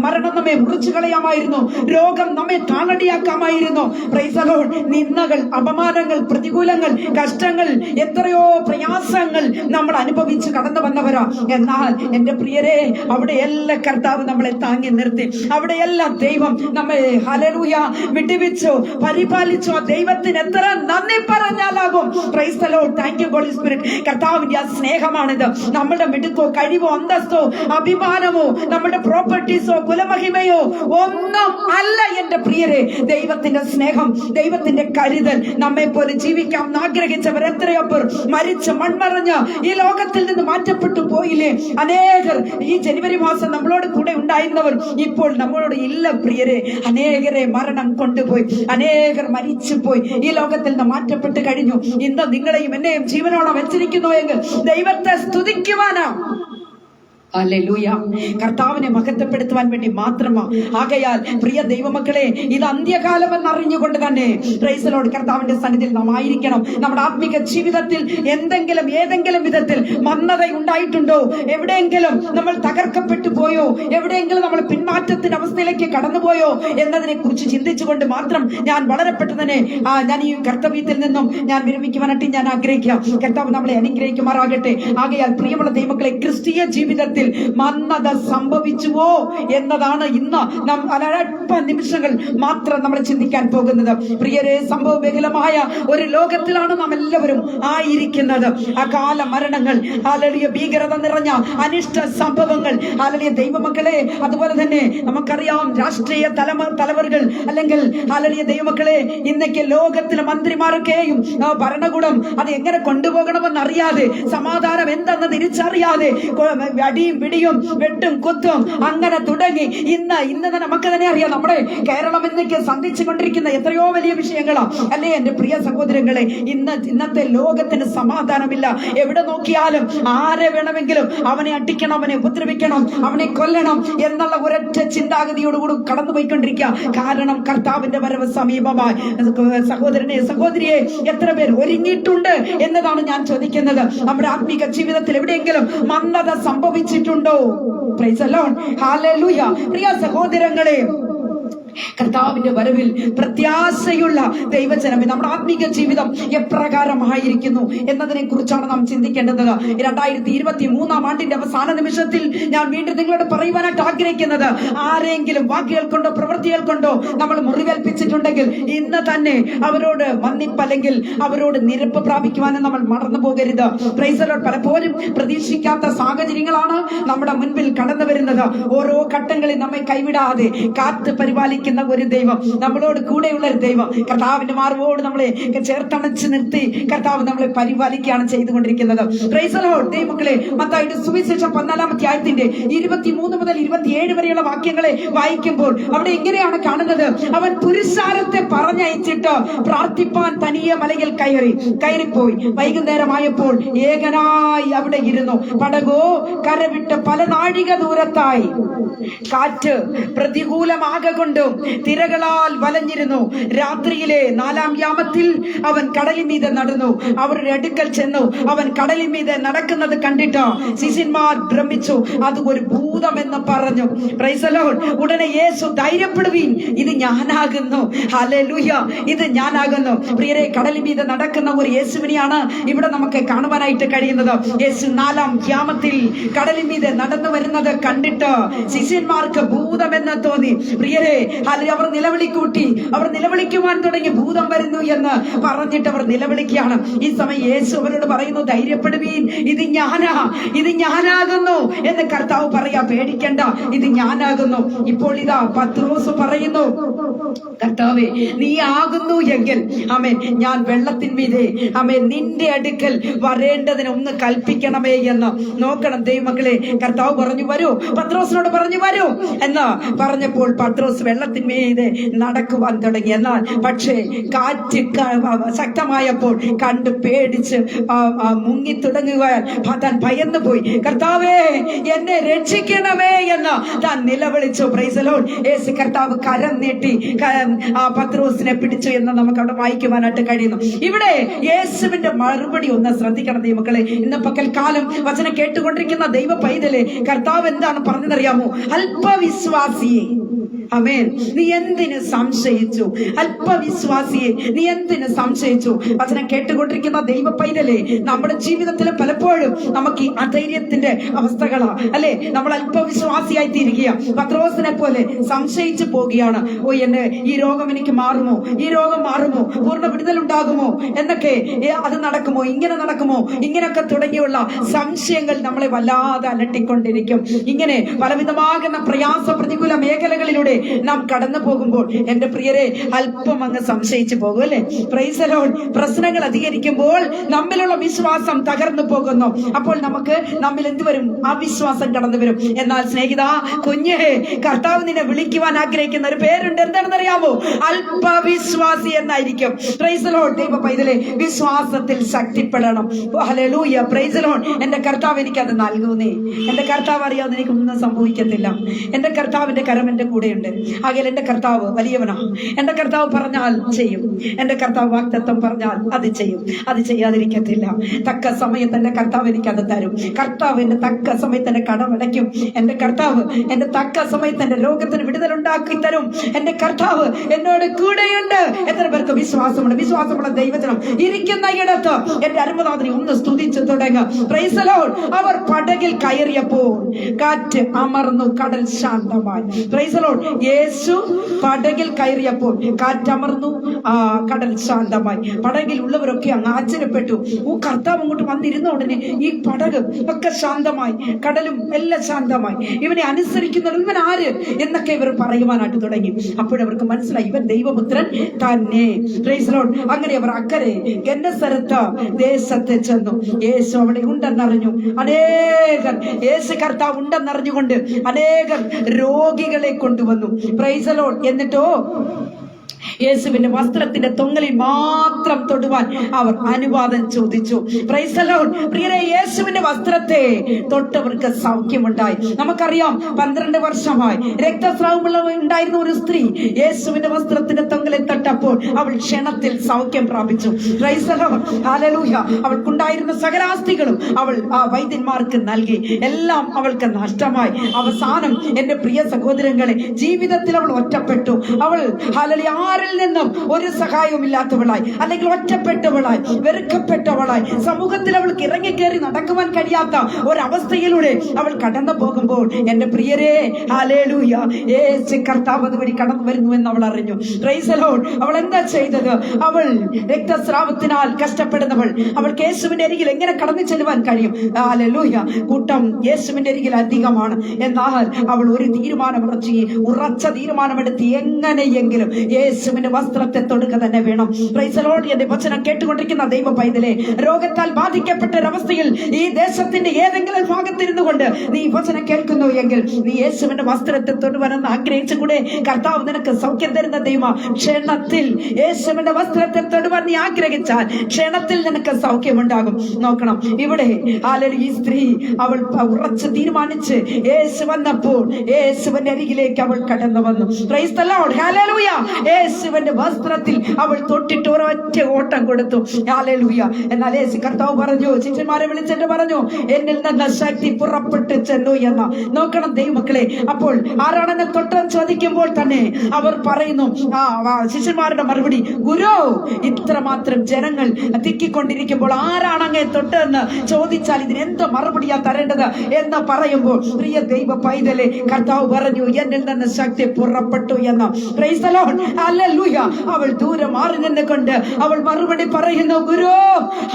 മരണം നമ്മെ മുറിച്ചു കളയാമായിരുന്നു, രോഗം നമ്മെ താളടിയാക്കാമായിരുന്നു. Praise the Lord. നിന്ദകൾ, അപമാനങ്ങൾ, പ്രതികൂലങ്ങൾ, കഷ്ടങ്ങൾ, എത്രയോ പ്രയാസങ്ങൾ നമ്മൾ അനുഭവിച്ച് കടന്നു വന്നവരാ. എന്നാൽ എന്റെ പ്രിയരെ, അവിടെയെല്ലാം കർത്താവ് നമ്മളെ താങ്ങി നിർത്തി. അവിടെയെല്ലാം ദൈവം നമ്മെ ഹല്ലേലൂയ വിടുവിച്ചു, പരിപാലിച്ചു. ആ ദൈവത്തിന് എത്ര നന്ദി പറഞ്ഞാലാകും. Praise the Lord. Thank you Holy Spirit. കർത്താവിന്റെ ആ സ്നേഹമാണിത്. നമ്മുടെ മിടുക്കോ കഴിവോ അന്തസ്തോ അഭിമാനമോ നമ്മുടെ പ്രോപ്പർട്ടീസോ കുലമഹിമയോ ഒന്നും അല്ല എന്റെ പ്രിയരെ. ദൈവത്തിന്റെ സ്നേഹം, ദൈവത്തിന്റെ കരുതൽ. നമ്മെ പോലെ ജീവിക്കാം ആഗ്രഹിച്ചവർ എത്രയോ പേർ മരിച്ച് മൺമറഞ്ഞ് ഈ ലോകത്തിൽ നിന്ന് മാറ്റപ്പെട്ടു പോയില്ലേ. അനേകർ ഈ ജനുവരി മാസം നമ്മളോട് കൂടെ ഉണ്ടായിരുന്നവർ ഇപ്പോൾ നമ്മളോട് ഇല്ല പ്രിയരെ. അനേകരെ മരണം കൊണ്ടുപോയി, അനേകർ മരിച്ചു പോയി, ഈ ലോകത്തിൽ നിന്ന് മാറ്റപ്പെട്ട് കഴിഞ്ഞു. ഇന്ന് നിങ്ങളെയും എന്നെയും ജീവനോടെ വെച്ചിരിക്കുന്നു എങ്കിൽ ദൈവത്തെ സ്തുതിക്കുവാനാ. ഹല്ലേലൂയ. കർത്താവിനെ മഹത്വപ്പെടുത്തുവാൻ വേണ്ടി മാത്രമാ. ആകയാൽ പ്രിയ ദൈവമക്കളെ, ഇത് അന്ത്യകാലം എന്നറിഞ്ഞുകൊണ്ട് തന്നെ പ്രൈസ് ദി ലോർഡ് കർത്താവിന്റെ സന്നിധിയിൽ നാം ആയിരിക്കണം. നമ്മുടെ ആത്മിക ജീവിതത്തിൽ ഏതെങ്കിലും വിധത്തിൽ മന്ദത ഉണ്ടായിട്ടുണ്ടോ? എവിടെയെങ്കിലും നമ്മൾ തകർക്കപ്പെട്ടു പോയോ? എവിടെയെങ്കിലും നമ്മൾ പിന്മാറ്റത്തിന്റെ അവസ്ഥയിലേക്ക് കടന്നുപോയോ എന്നതിനെ കുറിച്ച് ചിന്തിച്ചുകൊണ്ട് മാത്രം ഞാൻ വളരെ പെട്ടെന്ന് ഞാൻ ഈ കർത്തവ്യത്തിൽ നിന്നും ഞാൻ വിരമിക്കുവാനായിട്ട് ഞാൻ ആഗ്രഹിക്കാം. കർത്താവ് നമ്മളെ അനുഗ്രഹിക്കുമാറാകട്ടെ. ആകയാൽ പ്രിയമുള്ള ദൈവമക്കളെ, ക്രിസ്തീയ ജീവിതത്തിൽ മന്ദത സംഭവിച്ചുവോ എന്നതാണ് ഇന്ന് അല്പ നിമിഷങ്ങൾ മാത്രം നമ്മൾ ചിന്തിക്കാൻ പോകുന്നത്. പ്രിയരെ, സംഭവബഹുലമായ ഒരു ലോകത്തിലാണ് നാം എല്ലാവരും ആയിരിക്കുന്നത്. അകാല മരണങ്ങൾ, ഹല്ലേലൂയ, ഭീകരത നിറഞ്ഞ അനിഷ്ട സംഭവങ്ങൾ, ഹല്ലേലൂയ ദൈവമക്കളെ. അതുപോലെ തന്നെ നമുക്കറിയാം, രാഷ്ട്രീയ തലവറുകൾ അല്ലെങ്കിൽ ഹല്ലേലൂയ ദൈവമക്കളെ, ഇന്നൊക്കെ ലോകത്തിലെ മന്ത്രിമാരൊക്കെയും ഭരണകൂടം അത് എങ്ങനെ കൊണ്ടുപോകണമെന്ന് അറിയാതെ, സമാധാനം എന്തെന്ന് തിരിച്ചറിയാതെ അടിയും പിടിയും വെട്ടും കുത്തും അങ്ങനെ തുടങ്ങി ഇന്ന് നമുക്ക് തന്നെ അറിയാം. നമ്മുടെ കേരളം ഇന്നേക്ക് സന്ധിച്ചുകൊണ്ടിരിക്കുന്ന എത്രയോ വലിയ വിഷയങ്ങളാണ് അല്ലേ എന്റെ പ്രിയ സഹോദരങ്ങളെ. ഇന്നത്തെ ലോകത്തിന് സമാധാനമില്ല. എവിടെ നോക്കിയാലും ആരെ വേണമെങ്കിലും അവനെ അടിക്കണം, അവനെ ഉപദ്രവിക്കണം, അവനെ കൊല്ലണം എന്നുള്ള ഒരൊറ്റ ചിന്താഗതിയോടുകൂടി കടന്നുപോയിക്കൊണ്ടിരിക്കുക. കാരണം കർത്താവിന്റെ വരവ് സമീപമായി. സഹോദരനെ, സഹോദരിയെ, എത്ര പേർ ഒരുങ്ങിയിട്ടുണ്ട് എന്നതാണ് ഞാൻ ചോദിക്കുന്നത്. നമ്മുടെ ആത്മീക ജീവിതത്തിൽ എവിടെയെങ്കിലും മന്ദത സംഭവിച്ചിട്ടുണ്ടോ? Praise the Lord. ഹല്ലേലൂയ. പ്രിയ സഹോദരങ്ങളെ, കർത്താവിന്റെ വരവിൽ പ്രത്യാശയുള്ള ദൈവജനമേ, നമ്മുടെ ആത്മീക ജീവിതം എപ്രകാരമായിരിക്കുന്നു എന്നതിനെ കുറിച്ചാണ് നാം ചിന്തിക്കേണ്ടത്. 2023 ആണ്ടിന്റെ അവസാന നിമിഷത്തിൽ ഞാൻ വീണ്ടും നിങ്ങളോട് പറയുവാനായിട്ട് ആഗ്രഹിക്കുന്നത്, ആരെങ്കിലും വാക്കുകൾ കൊണ്ടോ പ്രവൃത്തികൾ കൊണ്ടോ നമ്മൾ മുറിവേൽപ്പിച്ചിട്ടുണ്ടെങ്കിൽ ഇന്ന് തന്നെ അവരോട് മന്നിപ്പല്ലെങ്കിൽ അവരോട് നിരപ്പ് പ്രാപിക്കുവാനും നമ്മൾ മറന്നു പോകരുത്. Price the Lord. പലപ്പോഴും പ്രതീക്ഷിക്കാത്ത സാഹചര്യങ്ങളാണ് നമ്മുടെ മുൻപിൽ കടന്നു വരുന്നത്. ഓരോ ഘട്ടങ്ങളിൽ നമ്മെ കൈവിടാതെ കാത്ത് പരിപാലിക്കുന്ന ഒരു ദൈവം, നമ്മളോട് കൂടെയുള്ള ഒരു ദൈവം, കർത്താവിന്റെ മാർവോട് നമ്മളെ ചേർത്തണച്ച് നിർത്തി കർത്താവ് നമ്മളെ പരിപാലിക്കുകയാണ് ചെയ്തുകൊണ്ടിരിക്കുന്നത്. Price the Lord. ദൈവമക്കളെ, മത്തായിയുടെ സുവിശേഷം 14-ാം അധ്യായത്തിന്റെ 23 മുതൽ 27 വരെയുള്ള വാക്യങ്ങളെ വായിക്കുമ്പോൾ അവിടെ എങ്ങനെയാണ് കാണുന്നത്? അവൻ പുരുഷാരത്തെ പറഞ്ഞയച്ചിട്ട് പ്രാർത്ഥിപ്പാൻ തനിയെ മലയിൽ കയറിപ്പോയി. വൈകുന്നേരമായപ്പോൾ ഏകനായി അവിടെ ഇരുന്നു. പടകോ കരവിട്ട് പല നാഴിക ദൂരത്തായി. കാറ്റ് പ്രതികൂലമാകൊണ്ടും തിരകളാൽ വലഞ്ഞിരുന്നു. രാത്രിയിലെ 4-ാം യാമത്തിൽ അവൻ കടലിന്മീതെ നടന്നു. അവരുടെ അടുക്കൽ ചെന്നു. അവൻ കടലിന്മീതെ നടക്കുന്നത് കണ്ടിട്ട് ശിഷ്യന്മാർ ഭ്രമിച്ചു. അത് ഒരു ഭൂതമെന്ന് പറഞ്ഞു. Price the Lord. ഉടനെ യേശു, ധൈര്യപ്പെടുവീൻ, ഇത് ഞാനാകുന്നു. ഹല്ലേലൂയ, ഇത് ഞാനാകുന്നു. പ്രിയരെ, കടലിന്മീതെ നടക്കുന്ന ഒരു യേശുവിനെയാണ് ഇവിടെ നമുക്ക് കാണുവാനായിട്ട് കഴിയുന്നത്. യേശു 4-ാം യാമത്തിൽ കടലിന്മീതെ നടന്നു വരുന്നത് കണ്ടിട്ട് ശിഷ്യന്മാർക്ക് ഭൂതമെന്ന് തോന്നി. പ്രിയരെ, അവർ നിലവിളിക്കൂട്ടി. അവർ നിലവിളിക്കുവാൻ തുടങ്ങി, ഭൂതം വരുന്നു എന്ന് പറഞ്ഞിട്ട് അവർ നിലവിളിക്കുകയാണ്. ഈ സമയം യേശു അവരോട് പറയുന്നു, ധൈര്യപ്പെടുവീൻ, ഇത് ഞാനാകുന്നു എന്ന് കർത്താവ് പറയാ. പേടിക്കണ്ട, ഇത് ഞാനാകുന്നു. ഇപ്പോൾ ഇതാ പത്രോസ് പറയുന്നു, കർത്താവേ, നീ ആകുന്നു എങ്കിൽ ആമേൻ, ഞാൻ വെള്ളത്തിന്മീതെ ആമേൻ നിന്റെ അടുക്കൽ വരേണ്ടതിന് ഒന്ന് കൽപ്പിക്കണമേ എന്ന്. നോക്കണം ദൈവമക്കളെ, കർത്താവ് പറഞ്ഞു വരൂ, പത്രോസിനോട് പറഞ്ഞു വരൂ എന്ന് പറഞ്ഞപ്പോൾ പത്രോസ് വെള്ളത്തിന്മീതെ നടക്കുവാൻ തുടങ്ങി. എന്നാൽ പക്ഷേ കാറ്റ് ശക്തമായപ്പോൾ കണ്ട് പേടിച്ച് മുങ്ങി തുടങ്ങുവാൻ താൻ ഭയന്നു പോയി. കർത്താവേ, എന്നെ രക്ഷിക്കണമേ എന്ന് താൻ നിലവിളിച്ചു. Price the Lord. യേശു കർത്താവ് കരം നീട്ടി പത്രോസിനെ പിടിച്ചു എന്ന് നമുക്ക് അവിടെ വായിക്കുവാനായിട്ട് കഴിയുന്നു. ഇവിടെ യേശുവിന്റെ മറുപടി ഒന്ന് ശ്രദ്ധിക്കണം ദൈവമക്കളെ. ഇന്ന് പകൽക്കാലം വചനം കേട്ടുകൊണ്ടിരിക്കുന്ന ദൈവ പൈതലെ, കർത്താവ് എന്താണ് പറഞ്ഞതറിയാമോ? അല്പവിശ്വാസിയെ, ആമേൻ, നീ എന്തിന് സംശയിച്ചു? അല്പവിശ്വാസിയെ, നീ എന്തിന് സംശയിച്ചു? വചനം കേട്ടുകൊണ്ടിരിക്കുന്ന ദൈവ പൈതലെ, നമ്മുടെ ജീവിതത്തിൽ പലപ്പോഴും നമുക്ക് ഈ അധൈര്യത്തിന്റെ അവസ്ഥകളാ അല്ലെ. നമ്മൾ അല്പവിശ്വാസിയായി തീരുകയാ. പത്രോസിനെ പോലെ സംശയിച്ചു പോകുകയാണ്. ഓ, എന്നെ ഈ രോഗം എനിക്ക് മാറുമോ? ഈ രോഗം മാറുമോ? പൂർണ്ണ വിടുതൽ ഉണ്ടാകുമോ? എന്നൊക്കെ, അത് നടക്കുമോ? ഇങ്ങനെ നടക്കുമോ? ഇങ്ങനെയൊക്കെ തുടങ്ങിയുള്ള സംശയങ്ങൾ നമ്മളെ വല്ലാതെ അലട്ടിക്കൊണ്ടിരിക്കും. ഇങ്ങനെ പലവിധമാകുന്ന പ്രയാസ പ്രതികൂല മേഖലകളിലൂടെ നാം കടന്നു പോകുമ്പോൾ എന്റെ പ്രിയരെ, അല്പം അങ്ങ് സംശയിച്ചു പോകും അല്ലെ. Price the Lord. പ്രശ്നങ്ങൾ അധികരിക്കുമ്പോൾ നമ്മിലുള്ള വിശ്വാസം തകർന്നു പോകുന്നു. അപ്പോൾ നമുക്ക് നമ്മിൽ എന്ത് വരും? അവിശ്വാസം കടന്നു വരും. എന്നാൽ സ്നേഹിത, കുഞ്ഞേ, കർത്താവ് നിന്നെ വിളിക്കുവാൻ ആഗ്രഹിക്കുന്ന ഒരു പേരുണ്ട്. എന്താണെന്നറിയാമോ? അല്പവിശ്വാസി എന്നായിരിക്കും. Price the Lord. ദൈവ പൈതലേ, വിശ്വാസത്തിൽ ശക്തിപ്പെടണം. ഹല്ലേലൂയ. Praise the Lord. എന്റെ കർത്താവ് എനിക്കത് നൽകുന്നേ. എന്റെ കർത്താവ് അറിയാതെ എനിക്കൊന്നും സംഭവിക്കത്തില്ല. എന്റെ കർത്താവിന്റെ കരം എന്റെ കൂടെയുണ്ട്. ആകയാൽ എന്റെ കർത്താവ് വലിയവനാ. എന്റെ കർത്താവ് പറഞ്ഞാൽ ചെയ്യും. എന്റെ കർത്താവ് വാഗ്ദത്തം പറഞ്ഞാൽ അത് ചെയ്യും. അത് ചെയ്യാതിരിക്കത്തില്ല. തക്ക സമയത്ത് എന്റെ കർത്താവ് എനിക്കത് തരും. കർത്താവ് എന്റെ തക്ക സമയത്ത് എന്റെ കടമടയ്ക്കും. എന്റെ കർത്താവ് എന്റെ തക്ക സമയത്ത് എന്റെ രോഗത്തിന് വിടുതലുണ്ടാക്കി തരും. എന്റെ കർത്താവ് എന്നോട് കൂടെയുണ്ട്. എത്ര പേർക്ക് വിശ്വാസമുണ്ട്? വിശ്വാസമുള്ള ദൈവജനം ഇരിക്കുന്ന ഇടത്ത് എന്റെ അരുമനാഥനെ ഒന്ന് സ്തുതിച്ചു തുടങ്ങുക. Price the Lord. അവർ പടകിൽ കയറിയപ്പോൾ കാറ്റ് അമർന്നു, കടൽ ശാന്തമായി. Price the Lord. യേശു പടകിൽ കയറിയപ്പോൾ കാറ്റമർന്നു, കടൽ ശാന്തമായി. പടകിൽ ഉള്ളവരൊക്കെ അങ്ങ് ആശ്ചര്യപ്പെട്ടു. കർത്താവ് അങ്ങോട്ട് വന്നിരുന്ന ഉടനെ ഈ പടക് ഒക്കെ ശാന്തമായി, കടലും എല്ലാം ശാന്തമായി. ഇവനെ അനുസരിക്കുന്നവർ ഇവൻ ആര് എന്നൊക്കെ ഇവർ പറയുവാനായിട്ട് തുടങ്ങി. അപ്പോഴവർക്ക് മനസ്സിലായി, ഇവൻ ദൈവപുത്രൻ തന്നെ. Price the Lord. അങ്ങനെ അവർ അക്കരെ ഗന്നസരത്ത് ദേശത്ത് ചെന്നു. യേശു അവിടെ ഉണ്ടെന്നറിഞ്ഞു. അനേകർ യേശു കർത്താവ് ഉണ്ടെന്നറിഞ്ഞുകൊണ്ട് അനേകർ രോഗികളെ കൊണ്ടുവന്നു. Price the Lord. എന്നിട്ടോ യേശുവിന്റെ വസ്ത്രത്തിന്റെ തൊങ്ങലിൽ മാത്രം തൊടുവാൻ അവർ അനുവാദം ചോദിച്ചു. Price the Lord. പ്രിയരെ, യേശുവിന്റെ വസ്ത്രത്തെ തൊട്ടവർക്ക് സൗഖ്യമുണ്ടായി. നമുക്കറിയാം, 12 വർഷമായി രക്തസ്രാവമുള്ള ഉണ്ടായിരുന്ന ഒരു സ്ത്രീ യേശുവിന്റെ വസ്ത്രത്തിന്റെ തൊങ്ങലിൽ തൊട്ടപ്പോൾ അവൾ ക്ഷണത്തിൽ സൗഖ്യം പ്രാപിച്ചു. Price the Lord. ഹല്ലേലൂയ. അവൾക്കുണ്ടായിരുന്ന സകലാസ്തികളും അവൾ ആ വൈദ്യന്മാർക്ക് നൽകി. എല്ലാം അവൾക്ക് നഷ്ടമായി. അവസാനം എന്റെ പ്രിയ സഹോദരങ്ങളെ, ജീവിതത്തിൽ അവൾ ഒറ്റപ്പെട്ടു. അവൾ ഹല്ലേലൂയ ആരിൽ നിന്നും ഒരു സഹായവും ഇല്ലാത്തവളായി, അല്ലെങ്കിൽ ഒറ്റപ്പെട്ടവളായി, വെറുക്കപ്പെട്ടവളായി, സമൂഹത്തിൽ അവൾക്ക് ഇറങ്ങിക്കേറി നടക്കുവാൻ കഴിയാത്ത ഒരവസ്ഥയിലൂടെ അവൾ കടന്നു പോകുമ്പോൾ എന്റെ പ്രിയരെ, ഹല്ലേലൂയ, യേശു കർത്താവ് അതുവഴി കടന്നു വരുന്നു എന്ന് അവൾ അറിഞ്ഞു. Price the Lord. അവൾ എന്താ ചെയ്തത്? അവൾ രക്തസ്രാവത്തിനാൽ കഷ്ടപ്പെടുന്നവൾ, അവൾക്ക് യേശുവിന്റെ അരികിൽ എങ്ങനെ കടന്നു ചെല്ലുവാൻ കഴിയും? ഹല്ലേലൂയ. കൂട്ടം യേശുവിന്റെ അരികിൽ അധികമാണ്. എന്നാൽ അവൾ ഒരു ഉറച്ച തീരുമാനമെടുത്ത് എങ്ങനെയെങ്കിലും യേശുവിന്റെ വസ്ത്രത്തെ തൊടുക തന്നെ വേണം. Price the Lord. എന്റെ വചനം കേട്ടുകൊണ്ടിരിക്കുന്ന ദൈവ പൈതലേ, രോഗത്താൽ ബാധിക്കപ്പെട്ട ഒരവസ്ഥയിൽ ഈ ദേശത്തിന്റെ ഏതെങ്കിലും ഭാഗത്തിരുന്നു കൊണ്ട് നീ വചനം കേൾക്കുന്നു എങ്കിൽ നീ യേശുവിന്റെ വസ്ത്രത്തെ തൊടുവാനെന്ന് ആഗ്രഹിച്ചുകൂടെ? കർത്താവ് നിനക്ക് സൗഖ്യം തരുന്ന ദൈവം. ക്ഷണത്തിൽ യേശുവിന്റെ വസ്ത്രത്തെ തൊടുവാൻ നീ ആഗ്രഹിച്ചാൽ ക്ഷണത്തിൽ നിനക്ക് സൗഖ്യമുണ്ടാകും. നോക്കണം, ഇവിടെ ഈ സ്ത്രീ അവൾ ഉറച്ച് തീരുമാനിച്ച് യേശു വന്നപ്പോൾ യേശുവിന്റെ അരികിലേക്ക് അവൾ കടന്നു വന്നു. Price the Lord. ഹല്ലേലൂയ. യേശുവിന്റെ വസ്ത്രത്തിൽ അവൾ തൊട്ടിട്ട് ഒരൊറ്റ ഓട്ടം കൊടുത്തു. ഹല്ലേലൂയ. എന്നാൽ യേശു കർത്താവ് പറഞ്ഞു, ശിഷ്യന്മാരെ വിളിച്ചിട്ട് പറഞ്ഞു, എന്നിൽ നിന്ന് ശക്തി പുറപ്പെട്ടു ചെന്നു എന്ന്. നോക്കണം ദൈവമക്കളെ. അപ്പോൾ ആരാണെന്നെ തൊട്ടെന്ന് ചോദിക്കുമ്പോൾ തന്നെ അവർ പറയുന്നു, ശിഷ്യന്മാരുടെ മറുപടി, ഗുരു, ഇത്രമാത്രം ജനങ്ങൾ തിക്കിക്കൊണ്ടിരിക്കുമ്പോൾ ആരാണങ്ങേ തൊട്ടെന്ന് ചോദിച്ചാൽ ഇതിനെന്ത് മറുപടിയാ തരേണ്ടത് എന്ന് പറയുമ്പോൾ പ്രിയ ദൈവ പൈതലെ, കർത്താവ് പറഞ്ഞു, എന്നിൽ നിന്ന് ശക്തി പുറപ്പെട്ടു എന്ന്. Price the Lord. ഹല്ലേലൂയ. അവൾ ദൂരെ മാറി നിന്നുകൊണ്ട് അവൾ മറുപടി പറയുന്നു, ഗുരു,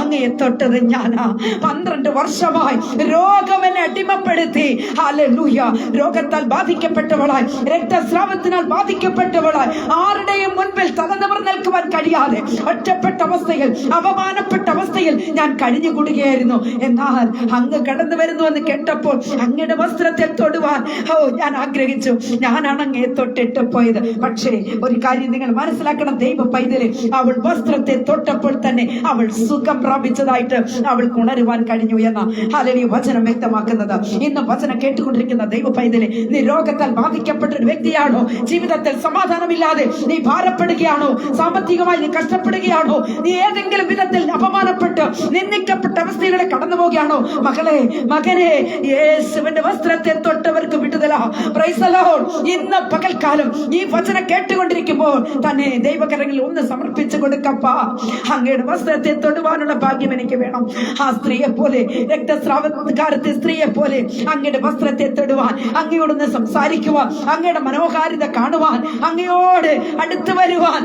അങ്ങയെ തൊട്ടത് ഞാനാ. 12 വർഷമായി രോഗം എന്നെ അടിമപ്പെടുത്തി. ഹല്ലേലൂയ. രോഗത്താൽ ബാധിക്കപ്പെട്ടവളായി, രക്തസ്രാവത്തിനാൽ ബാധിക്കപ്പെട്ടവളായി, ആരുടെയും മുൻപിൽ തലനിവർന്ന് നിൽക്കുവാൻ കഴിയാതെ ഒറ്റപ്പെട്ട അവസ്ഥയിൽ, അപമാനപ്പെട്ട അവസ്ഥയിൽ ഞാൻ കഴിഞ്ഞുകൂടുകയായിരുന്നു. എന്നാൽ അങ്ങ് കടന്നു വരുന്നു എന്ന് കേട്ടപ്പോൾ അങ്ങയുടെ വസ്ത്രത്തെ തൊടുവാൻ ഞാൻ ആഗ്രഹിച്ചു. ഞാനാണ് അങ്ങയെ തൊട്ടിട്ട് പോയത്. പക്ഷേ ഒരു കാര്യം നിങ്ങൾ മനസ്സിലാക്കണം, ദൈവ പൈതലെ, അവൾ വസ്ത്രത്തെ തൊട്ടപ്പോൾ തന്നെ അവൾ സുഖം പ്രാപിച്ചതായിട്ട് അവൾക്ക് ഉണരുവാൻ കഴിഞ്ഞു എന്ന ഹല്ലേലൂയ വചനം വ്യക്തമാക്കുന്നത്. ഇന്ന് വചനം കേട്ടുകൊണ്ടിരിക്കുന്ന ദൈവ പൈതലെ, നീ രോഗത്താൽ ബാധിക്കപ്പെട്ട ഒരു വ്യക്തിയാണോ? ജീവിതത്തിൽ സമാധാനമില്ലാതെ നീ ഭാരപ്പെടുകയാണോ? സാമ്പത്തികമായി നീ കഷ്ടപ്പെടുകയാണോ? നീ ഏതെങ്കിലും വിധത്തിൽ അപമാനപ്പെട്ട് നിന്ദിക്കപ്പെട്ട അവസ്ഥയിലൂടെ കടന്നു പോവുകയാണോ? മകളെ, മകനെ, യേശുവിന്റെ വസ്ത്രത്തെ തൊട്ടവർക്ക് വിടുതല. Praise the Lord. ഇന്ന് പകൽക്കാലം ഈ വചനം കേട്ടുകൊണ്ടിരിക്കുമ്പോൾ തന്നെ ദൈവകരങ്ങളിൽ ഒന്ന് സമർപ്പിച്ചു കൊടുക്കപ്പാ. അങ്ങയുടെ വസ്ത്രത്തെ തൊടുവാനുള്ള ഭാഗ്യം എനിക്ക് വേണം. ആ സ്ത്രീയെ പോലെ, രക്തസ്രാവക്കാരത്തെ സ്ത്രീയെ പോലെ അങ്ങയുടെ വസ്ത്രത്തെ തൊടുവാൻ, അങ്ങയോടൊന്ന് സംസാരിക്കുവാൻ, അങ്ങയുടെ മനോഹാരിത കാണുവാൻ, അങ്ങയോട് അടുത്ത് വരുവാൻ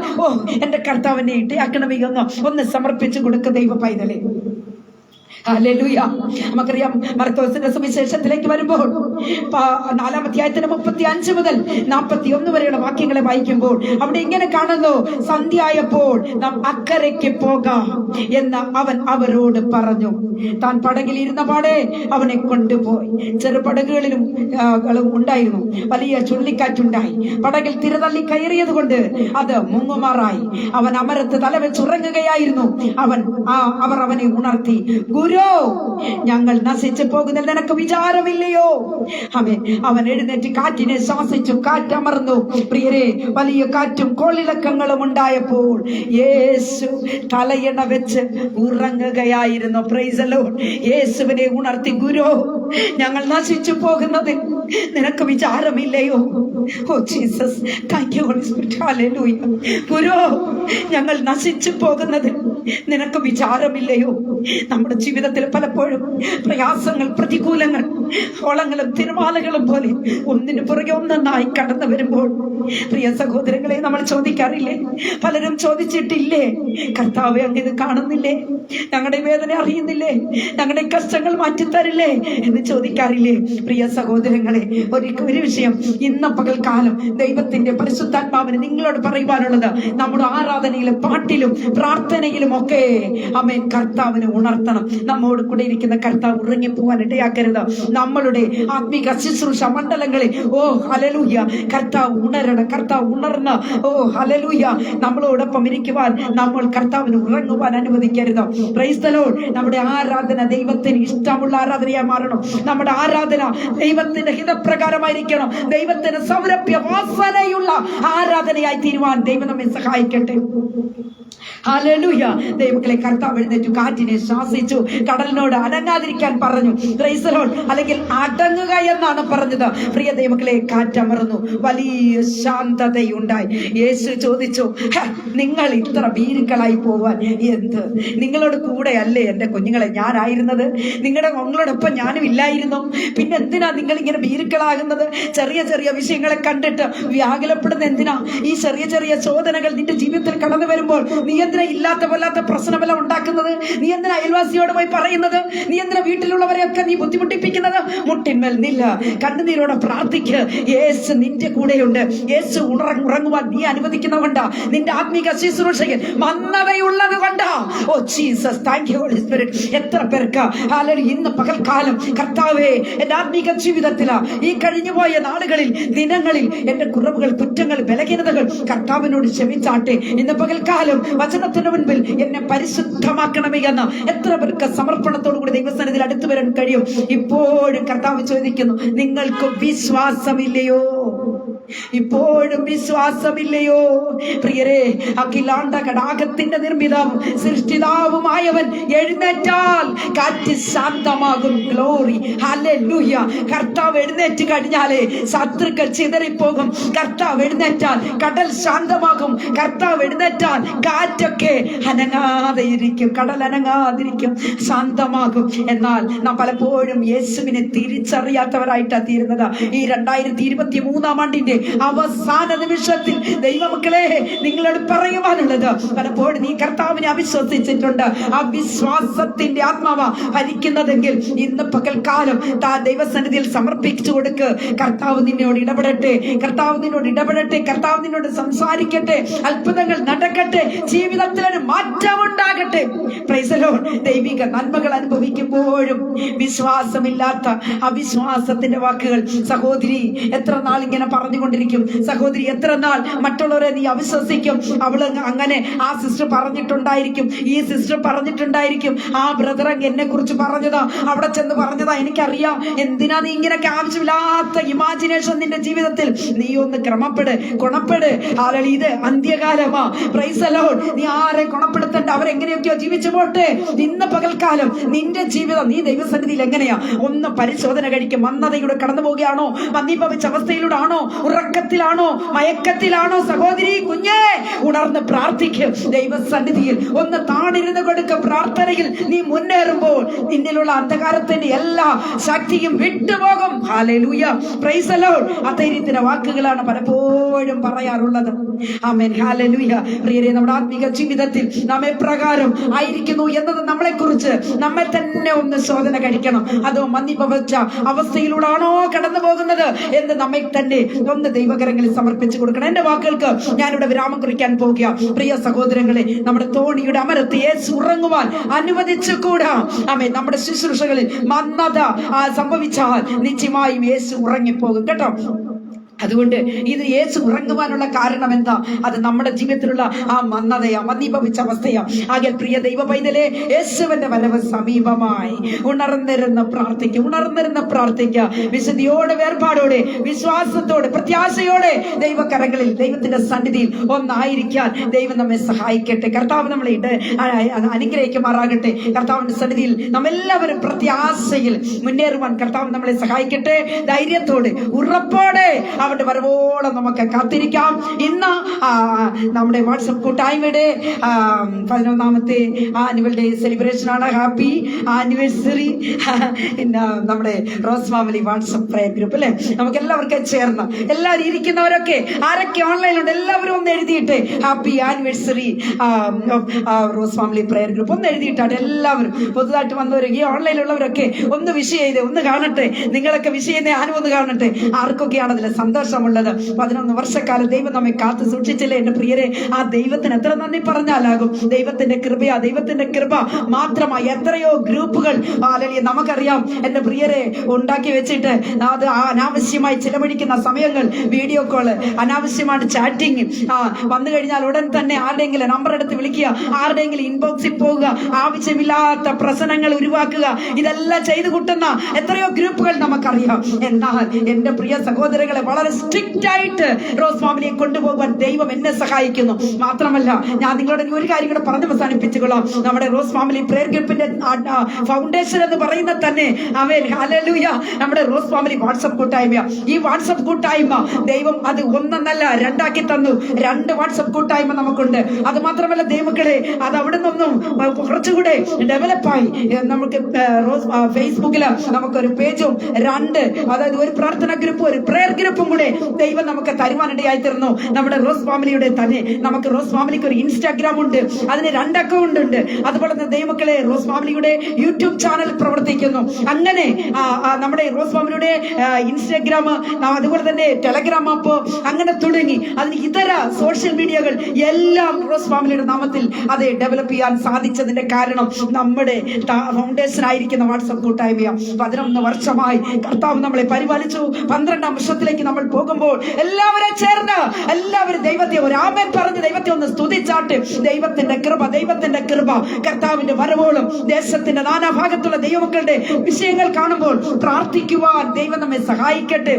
എന്റെ കർത്താവിനെ ഇടയാക്കണമേ എന്ന് ഒന്ന് സമർപ്പിച്ചു കൊടുക്ക ദൈവ പൈതലേ. ഹല്ലേലൂയ. നമുക്കറിയാം, മർക്കോസിന്റെ സുവിശേഷത്തിലേക്ക് വരുമ്പോൾ 4-ാം അധ്യായത്തിന് 35 മുതൽ 41 വരെയുള്ള വാക്യങ്ങളെ വായിക്കുമ്പോൾ അവിടെ ഇങ്ങനെ കാണുന്നു, സന്ധ്യയായപ്പോൾ നാം അക്കരയ്ക്ക് പോകാം എന്ന് അവൻ അവരോട് പറഞ്ഞു. താൻ പടകിൽ ഇരുന്ന പാടെ അവനെ കൊണ്ടുപോയി. ചെറുപടകുകളിലും ഉണ്ടായിരുന്നു. വലിയ ചുഴലിക്കാറ്റുണ്ടായി. പടകിൽ തിരതള്ളി കയറിയത് കൊണ്ട് അത് മുങ്ങുമാറായി. അവൻ അമരത്ത് തലവെച്ചുറങ്ങുകയായിരുന്നു. അവർ അവനെ ഉണർത്തി, ഗുരു, ഞങ്ങൾ നശിച്ചു പോകുന്നതിൽ നിനക്ക് വിചാരമില്ലയോ? അവൻ എഴുന്നേറ്റ് കാറ്റിനെ ശ്വാസിച്ചു. കാറ്റമർന്നു. പ്രിയരെ, വലിയ കാറ്റും കോളിളക്കങ്ങളും ഉണ്ടായപ്പോൾ യേശു തലയണ വെച്ച് ഉറങ്ങുകയായിരുന്നു. Praise the Lord. യേശുവിനെ ഉണർത്തി, ഗുരു, ഞങ്ങൾ നശിച്ചു പോകുന്നതിൽ നിനക്ക് വിചാരമില്ലയോ? Oh Jesus, thank you Holy Spirit. ഹല്ലേലൂയ. ഗുരു, ഞങ്ങൾ നശിച്ചു പോകുന്നതിൽ നിനക്ക് വിചാരമില്ലയോ? നമ്മുടെ ജീവിതത്തിൽ പലപ്പോഴും പ്രയാസങ്ങൾ, പ്രതികൂലങ്ങൾ, ഓളങ്ങളും തിരമാലകളും പോലെ ഒന്നിനു പുറകെ ഒന്നായി കടന്നു വരുമ്പോൾ, പ്രിയ സഹോദരങ്ങളെ, നമ്മൾ ചോദിക്കാറില്ലേ? പലരും ചോദിച്ചിട്ടില്ലേ, കർത്താവേ, അങ്ങ് ഇത് കാണുന്നില്ലേ? ഞങ്ങളുടെ വേദന അറിയുന്നില്ലേ? ഞങ്ങളുടെ കഷ്ടങ്ങൾ മാറ്റിത്തരില്ലേ എന്ന് ചോദിക്കാറില്ലേ? പ്രിയ സഹോദരങ്ങളെ, ഒരു വിഷയം ഇന്ന് പകൽക്കാലം ദൈവത്തിന്റെ പരിശുദ്ധാത്മാവിന് നിങ്ങളോട് പറയുവാനുള്ളത്, നമ്മുടെ ആരാധനയിലും പാട്ടിലും പ്രാർത്ഥനയിലും ഒക്കെ ആമേൻ, കർത്താവിനെ ഉണർത്തണം. നമ്മോട് കൂടെ ഇരിക്കുന്ന കർത്താവ് ഉറങ്ങിപ്പോവാൻ ഇടയാക്കരുത്. നമ്മളുടെ ആത്മീക ശുശ്രൂഷ മണ്ഡലങ്ങളിൽ ഹല്ലേലൂയ, കർത്താവ് ഉണരണം. കർത്താവ് ഉണർന്ന് ഹല്ലേലൂയ നമ്മളോടൊപ്പം ഇരിക്കുവാൻ നമ്മൾ കർത്താവിന് ഉറങ്ങുവാൻ അനുവദിക്കരുത്. Price the Lord. നമ്മുടെ ആരാധന ദൈവത്തിന് ഇഷ്ടമുള്ള ആരാധനയായി മാറണം. നമ്മുടെ ആരാധന ദൈവത്തിന്റെ ഹിതപ്രകാരമായിരിക്കണം. ദൈവത്തിന് സൗരഭ്യ വാസനയുള്ള ആരാധനയായി തീരുവാൻ ദൈവം നമ്മെ സഹായിക്കട്ടെ. ഹല്ലേലൂയ. ദൈവങ്ങളെ, കർത്താവ് എഴുന്നേറ്റു, കാറ്റിനെ ശ്വാസിച്ചു, കടലിനോട് അനങ്ങാതിരിക്കാൻ പറഞ്ഞു. Price the Lord. അല്ലെങ്കിൽ അടങ്ങുക എന്നാണ് പറഞ്ഞത്. പ്രിയ ദൈവങ്ങളെ, കാറ്റമർന്നു, വലിയ ശാന്തതയുണ്ടായി. യേശു ചോദിച്ചു, നിങ്ങൾ ഇത്ര ഭീരുക്കളായി പോവാൻ എന്ത്? നിങ്ങളോട് കൂടെ അല്ലേ എന്റെ കുഞ്ഞുങ്ങളെ ഞാനായിരുന്നത്? നിങ്ങളോടൊപ്പം ഞാനും ഇല്ലായിരുന്നു? പിന്നെ എന്തിനാ നിങ്ങൾ ഇങ്ങനെ ഭീരുക്കളാകുന്നത്? ചെറിയ ചെറിയ വിഷയങ്ങളെ കണ്ടിട്ട് വ്യാകുലപ്പെടുന്ന എന്തിനാ? ഈ ചെറിയ ചെറിയ ചോദനകൾ നിന്റെ ജീവിതത്തിൽ കടന്നു വരുമ്പോൾ നീ എന്തിനാ ഇല്ലാത്ത പോലാത്ത പ്രശ്നമെല്ലാം ഉണ്ടാക്കുന്നത്? നീ എന്തിനാ അയൽവാസിയോട് പോയി പറയുന്നത്? നീ എന്തിനാ വീട്ടിലുള്ളവരെയൊക്കെ നീ ബുദ്ധിമുട്ടിപ്പിക്കുന്നത്? മുട്ടിന്മേൽ നില്ല, കണ്ണുനീരോടെ പ്രാർത്ഥിക്ക്. യേശു നിന്റെ കൂടെയുണ്ട്. യേശു ഉറങ്ങുവാൻ നീ അനുവദിക്കുന്നതുകൊണ്ടാ. നിന്റെ ആത്മീക ശുശ്രൂഷയിൽ മന്ദതയുള്ളത് കൊണ്ടാ. Oh Jesus, thank you Holy Spirit. എത്ര പേർക്ക് ഹല്ലേലൂയ ഇന്ന് പകൽക്കാലം, കർത്താവേ, എന്റെ ആത്മീക ജീവിതത്തില് ഈ കഴിഞ്ഞുപോയ നാളുകളിൽ, ദിനങ്ങളിൽ എന്റെ കുറവുകൾ, കുറ്റങ്ങൾ, ബലഹീനതകൾ കർത്താവിനോട് ക്ഷമിച്ചാട്ടെ. ഇന്ന് പകൽക്കാലം വചനത്തിന് മുൻപിൽ എന്നെ പരിശുദ്ധമാക്കണമേ എന്ന് എത്ര പേർക്ക് സമർപ്പണത്തോടു കൂടി ദൈവസന്നിധിയിൽ അടുത്തു വരാൻ കഴിയും? ഇപ്പോഴും കർത്താവ് ചോദിക്കുന്നു, നിങ്ങൾക്ക് വിശ്വാസമില്ലയോ? ഇപ്പോഴും വിശ്വാസമില്ലയോ? പ്രിയരെ, അഖിലാണ്ട കടാകത്തിന്റെ നിർമ്മിതാവും സൃഷ്ടിതാവുമായവൻ എഴുന്നേറ്റാൽ കാറ്റ് ശാന്തമാകും. Glory, hallelujah. കർത്താവ് എഴുന്നേറ്റ് കഴിഞ്ഞാലേ ശത്രുക്കൾ ചിതറിപ്പോകും. കർത്താവ് എഴുന്നേറ്റാൽ കടൽ ശാന്തമാകും. കർത്താവ് എഴുന്നേറ്റാൽ കാറ്റൊക്കെ അനങ്ങാതെ ഇരിക്കും, കടൽ അനങ്ങാതിരിക്കും, ശാന്തമാകും. എന്നാൽ നാം പലപ്പോഴും യേശുവിനെ തിരിച്ചറിയാത്തവരായിട്ടാണ് തീരുന്നത്. ഈ 2023 ആണ്ടിന്റെ പ്രാർത്ഥിക്കുക. അവസാന നിമിഷത്തിൽ ദൈവമക്കളെ നിങ്ങളോട് പറയുവാനുള്ളത്, പലപ്പോഴും നീ കർത്താവിനെ അവിശ്വസിച്ചിട്ടുണ്ട്. ആ വിശ്വാസത്തിന്റെ ആത്മാവ ഭരിക്കുന്നതെങ്കിൽ ഇന്ന് പകൽക്കാലം ദൈവസന്നിധിയിൽ സമർപ്പിച്ചു കൊടുക്ക്. കർത്താവ് നിന്നോട് ഇടപെടട്ടെ, കർത്താവ് നിന്നോട് ഇടപെടട്ടെ, കർത്താവ് നിന്നോട് സംസാരിക്കട്ടെ, അത്ഭുതങ്ങൾ നടക്കട്ടെ, ജീവിതത്തിൽ ഒരു മാറ്റം ഉണ്ടാകട്ടെ. Price the Lord. ദൈവിക നന്മകൾ അനുഭവിക്കുമ്പോഴും വിശ്വാസമില്ലാത്ത അവിശ്വാസത്തിന്റെ വാക്കുകൾ സഹോദരി എത്ര നാൾ ഇങ്ങനെ പറഞ്ഞുകൊണ്ടിരിക്കും? സഹോദരി എത്ര നാൾ മറ്റുള്ളവരെ നീ അവിശ്വസിക്കും? അവള് അങ്ങനെ ആ സിസ്റ്റർ പറഞ്ഞിട്ടുണ്ടായിരിക്കും, ഈ സിസ്റ്റർ പറഞ്ഞിട്ടുണ്ടായിരിക്കും, ആ ബ്രദർ എന്നെ കുറിച്ച് പറഞ്ഞതാ, അവിടെ ചെന്ന് പറഞ്ഞതാ, എനിക്കറിയാം. എന്തിനാ നീ ഇങ്ങനെയൊക്കെ ആവശ്യമില്ലാത്ത ഇമാജിനേഷൻ നിന്റെ ജീവിതത്തിൽ? നീ ഒന്ന് ഗുണപ്പെട്. ആളുകൾ ഇത് അന്ത്യകാലമാ. Price the Lord. നീ ആരെ ഗുണപ്പെടുത്തണ്ട, അവരെങ്ങനെയൊക്കെയോ ജീവിച്ചു പോട്ടെ. ഇന്ന് പകൽക്കാലം നിന്റെ ജീവിതം നീ ദൈവസന്നിധിയിൽ എങ്ങനെയാ ഒന്ന് പരിശോധന കഴിക്കും. മന്ദതയുടെ കടന്നു പോവുകയാണോ? മന്ദീഭവിച്ച അവസ്ഥയിലൂടെ ആണോ? ഉറക്കത്തിലാണോ? മയക്കത്തിലാണോ? സഹോദരി കുഞ്ഞേ, ഉണർന്ന് പ്രാർത്ഥിക്കും. ദൈവസന്നിധിയിൽ ഒന്ന് താണിരുന്ന് കൊടുക്ക. പ്രാർത്ഥനയിൽ നീ മുന്നേറുമ്പോൾ നിന്നിലുള്ള അന്ധകാരത്തിന്റെ എല്ലാ ശക്തിയും വിട്ടുപോകും. ഹല്ലേലൂയ, പ്രൈസ് ദി ലോർഡ്. അധൈര്യത്തിന്റെ വാക്കുകളാണ് പലപ്പോഴും പറയാറുള്ളത്. ആമേൻ, ഹല്ലേലൂയ. പ്രിയരെ, നമ്മുടെ ആത്മീക ജീവിതത്തിൽ നാം എപ്രകാരം ആയിരിക്കുന്നു എന്നത് നമ്മളെ കുറിച്ച് നമ്മെ തന്നെ ഒന്ന് ശോധന കഴിക്കണം. അതോ മന്ദിഭവിച്ച അവസ്ഥയിലൂടാണോ കടന്നു പോകുന്നത് എന്ന് നമ്മെ തന്നെ ഒന്ന് ദൈവകരങ്ങളിൽ സമർപ്പിച്ചു കൊടുക്കണം. എന്റെ വാക്കുകൾക്ക് ഞാനിവിടെ വിരാമം കുറിക്കാൻ പോകുക. പ്രിയ സഹോദരങ്ങളെ, നമ്മുടെ തോണിയുടെ അമരത്ത് യേശു ഉറങ്ങുവാൻ അനുവദിച്ചുകൂടാ. ആമേൻ. നമ്മുടെ ശുശ്രൂഷകളിൽ മന്ദത സംഭവിച്ചാൽ നിശ്ചയമായും യേശു ഉറങ്ങിപ്പോകും കേട്ടോ. അതുകൊണ്ട് ഇത് യേശു ഉറങ്ങുവാനുള്ള കാരണം എന്താ? അത് നമ്മുടെ ജീവിതത്തിലുള്ള ആ മന്ദതയാ, മന്ദീഭവിച്ച അവസ്ഥയാ. ആകെ പ്രിയ ദൈവ പൈതലേ, യേശുവിന്റെ വരവ് സമീപമായി. ഉണർന്നിരുന്ന് പ്രാർത്ഥിക്കുക. വിശുദ്ധിയോടെ, വേർപാടോടെ, വിശ്വാസത്തോടെ, പ്രത്യാശയോടെ ദൈവകരങ്ങളിൽ, ദൈവത്തിന്റെ സന്നിധിയിൽ ഒന്നായിരിക്കാൻ ദൈവം നമ്മെ സഹായിക്കട്ടെ. കർത്താവ് നമ്മളെ അനുഗ്രഹിക്കുമാറാകട്ടെ. കർത്താവിന്റെ സന്നിധിയിൽ നമ്മെല്ലാവരും പ്രത്യാശയിൽ മുന്നേറുവാൻ കർത്താവ് നമ്മളെ സഹായിക്കട്ടെ. ധൈര്യത്തോടെ, ഉറപ്പോടെ അവന്റെ വരവോളം നമുക്ക് കാത്തിരിക്കാം. ഇന്ന് നമ്മുടെ വാട്സപ്പ് കൂട്ടായ്മയുടെ 11ാമത്തെ ആനുവൽ ഡേ സെലിബ്രേഷൻ ആണ്. Happy anniversary. നമ്മുടെ Rose family WhatsApp prayer group അല്ലെ, നമുക്ക് എല്ലാവർക്കും ചേർന്ന് എല്ലാവരും ഇരിക്കുന്നവരൊക്കെ ആരൊക്കെ ഓൺലൈനിലുണ്ട് എല്ലാവരും ഒന്ന് എഴുതിയിട്ട് happy anniversary Rose family prayer group ഒന്ന് എഴുതിയിട്ടാണ്. എല്ലാവരും പുതുതായിട്ട് വന്നവർ ഈ ഓൺലൈനിലുള്ളവരൊക്കെ ഒന്ന് വിഷ് ചെയ്ത് ഒന്ന് കാണട്ടെ. നിങ്ങളൊക്കെ വിഷ് ചെയ്യുന്ന ഞാനും ഒന്ന് കാണട്ടെ. ആർക്കൊക്കെയാണ് അതിൽ സന്തോഷമുള്ളത്? 11 വർഷക്കാലം ദൈവം നമ്മെ കാത്തു സൂക്ഷിച്ചില്ലേ എന്റെ പ്രിയരെ? ആ ദൈവത്തിന് എത്ര നന്ദി പറഞ്ഞാലാകും. ദൈവത്തിന്റെ കൃപയാ, ദൈവത്തിന്റെ കൃപ മാത്രമായി എത്രയോ ഗ്രൂപ്പുകൾ നമുക്കറിയാം എന്റെ പ്രിയരെ ഉണ്ടാക്കി വെച്ചിട്ട് അത് അനാവശ്യമായി ചിലവഴിക്കുന്ന സമയങ്ങൾ, വീഡിയോ കോള്, അനാവശ്യമാണ് ചാറ്റിങ്, വന്നു കഴിഞ്ഞാൽ ഉടൻ തന്നെ ആരുടെയെങ്കിലും നമ്പർ എടുത്ത് വിളിക്കുക, ആരുടെയെങ്കിലും ഇൻബോക്സിൽ പോവുക, ആവശ്യമില്ലാത്ത പ്രശ്നങ്ങൾ ഉരുവാക്കുക, ഇതെല്ലാം ചെയ്തു കൂട്ടുന്ന എത്രയോ ഗ്രൂപ്പുകൾ നമുക്കറിയാം. എന്നാൽ എന്റെ പ്രിയ സഹോദരങ്ങളെ, വളരെ സ്ട്രിക്റ്റ് ആയിട്ട് റോസ് ഫാമിലിയെ കൊണ്ടുപോകാൻ ദൈവം എന്നെ സഹായിക്കുന്നു. മാത്രമല്ല, ഞാൻ നിങ്ങളോട് ഒരു കാര്യം കൂടെ പറഞ്ഞ് അവസാനിപ്പിച്ചുകൊള്ളാം. നമ്മുടെ റോസ് ഫാമിലി പ്രയർ ഗ്രൂപ്പിന്റെ ഫൗണ്ടേഷൻ എന്ന് പറയുന്നത് തന്നെ ഹല്ലേലൂയ നമ്മുടെ റോസ് ഫാമിലി വാട്സപ്പ് കൂട്ടായ്മ. ഈ വാട്സപ്പ് കൂട്ടായ്മ ദൈവം അത് ഒന്നല്ല രണ്ടാക്കി തന്നു. 2 വാട്സപ്പ് കൂട്ടായ്മ നമുക്കുണ്ട്. അത് മാത്രമല്ല ദൈവമക്കളെ, അത് അവിടെ നിന്നും കുറച്ചുകൂടെ ഡെവലപ്പായി നമുക്ക് ഫേസ്ബുക്കിൽ നമുക്കൊരു പേജും 2, അതായത് ഒരു പ്രാർത്ഥന ഗ്രൂപ്പും ഒരു പ്രയർ ഗ്രൂപ്പും കൂടെ ദൈവം നമുക്ക് തരുവാനിടയായി തീർന്നു. നമ്മുടെ റോസ് ഫാമിലിയുടെ തന്നെ നമുക്ക് റോസ് ഫാമിലിക്ക് ഒരു ഇൻസ്റ്റാഗ്രാം ഉണ്ട്, അതിന് 2 അക്കൗണ്ട് ഉണ്ട്. അതുപോലെ തന്നെ ദൈവമക്കളെ റോസ് ഫാമിലിയുടെ യൂട്യൂബ് ചാനൽ പ്രവർത്തിക്കുന്നു. അങ്ങനെ നമ്മുടെ റോസ് ഫാമിലിയുടെ ഇൻസ്റ്റാഗ്രാം, അതുപോലെ തന്നെ ടെലഗ്രാം ആപ്പ്, അങ്ങനെ തുടങ്ങി അതിന് ഇതര സോഷ്യൽ മീഡിയകൾ എല്ലാം റോസ് ഫാമിലിയുടെ നാമത്തിൽ അത് ഡെവലപ്പ് ചെയ്യാൻ സാധിച്ചതിന്റെ കാരണം നമ്മുടെ ഫൗണ്ടേഷൻ ആയിരിക്കുന്ന വാട്സപ്പ് കൂട്ടായ്മയാണ്. 11 വർഷമായി കർത്താവ് നമ്മളെ പരിപാലിച്ചു. 12ാം വർഷത്തിലേക്ക് നമ്മൾ പോകുമ്പോൾ എല്ലാവരും ചേർന്ന് എല്ലാവരും ദൈവത്തെ ഒരു ആമേൻ പറഞ്ഞ് ദൈവത്തെ ഒന്ന് സ്തുതിച്ചാട്ട്. ദൈവത്തിന്റെ കൃപ കർത്താവിന്റെ വരവോളം ദേശത്തിന്റെ നാനാഭാഗത്തുള്ള ദൈവമക്കളുടെ വിഷയങ്ങൾ കാണുമ്പോൾ പ്രാർത്ഥിക്കുവാൻ ദൈവം നമ്മെ സഹായിക്കട്ടെ.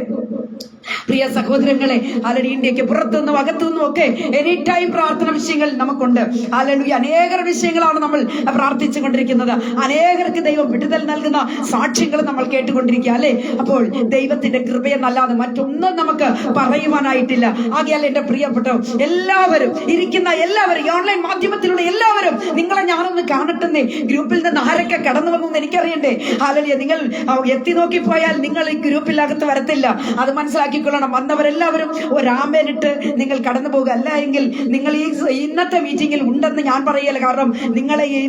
പ്രിയ സഹോദരങ്ങളെ, ആലടി ഇന്ത്യക്ക് പുറത്തുനിന്നും അകത്തുനിന്നും ഒക്കെ എനി ടൈം പ്രാർത്ഥന വിഷയങ്ങൾ നമുക്കുണ്ട്. ആലടി അനേക വിഷയങ്ങളാണ് നമ്മൾ പ്രാർത്ഥിച്ചു കൊണ്ടിരിക്കുന്നത്. അനേകർക്ക് ദൈവം വിടുതൽ നൽകുന്ന സാക്ഷ്യങ്ങൾ നമ്മൾ കേട്ടുകൊണ്ടിരിക്കുക അല്ലെ. അപ്പോൾ ദൈവത്തിന്റെ കൃപയെന്നല്ലാതെ മറ്റൊന്നും നമുക്ക് പറയുവാനായിട്ടില്ല. ആകയാൽ എന്റെ പ്രിയപ്പെട്ട എല്ലാവരും ഇരിക്കുന്ന എല്ലാവരും, ഓൺലൈൻ മാധ്യമത്തിലൂടെ എല്ലാവരും, നിങ്ങളെ ഞാനൊന്ന് കാണട്ടെന്നേ. ഗ്രൂപ്പിൽ നിന്ന് ആരൊക്കെ കടന്നു വന്നു എനിക്കറിയണ്ടേ. ആലടിയ നിങ്ങൾ എത്തി നോക്കിപ്പോയാൽ നിങ്ങൾ ഈ ഗ്രൂപ്പിലകത്ത് വരത്തില്ല. അത് മനസ്സിലാക്കി മനസ്സിലാക്കിക്കൊള്ളണം. വന്നവരെല്ലാവരും ഒരാമേനിട്ട് നിങ്ങൾ കടന്നു പോകുക. അല്ല എങ്കിൽ നിങ്ങൾ ഇന്നത്തെ മീറ്റിംഗിൽ ഉണ്ടെന്ന് ഞാൻ പറയല്ല. കാരണം നിങ്ങളെ ഈ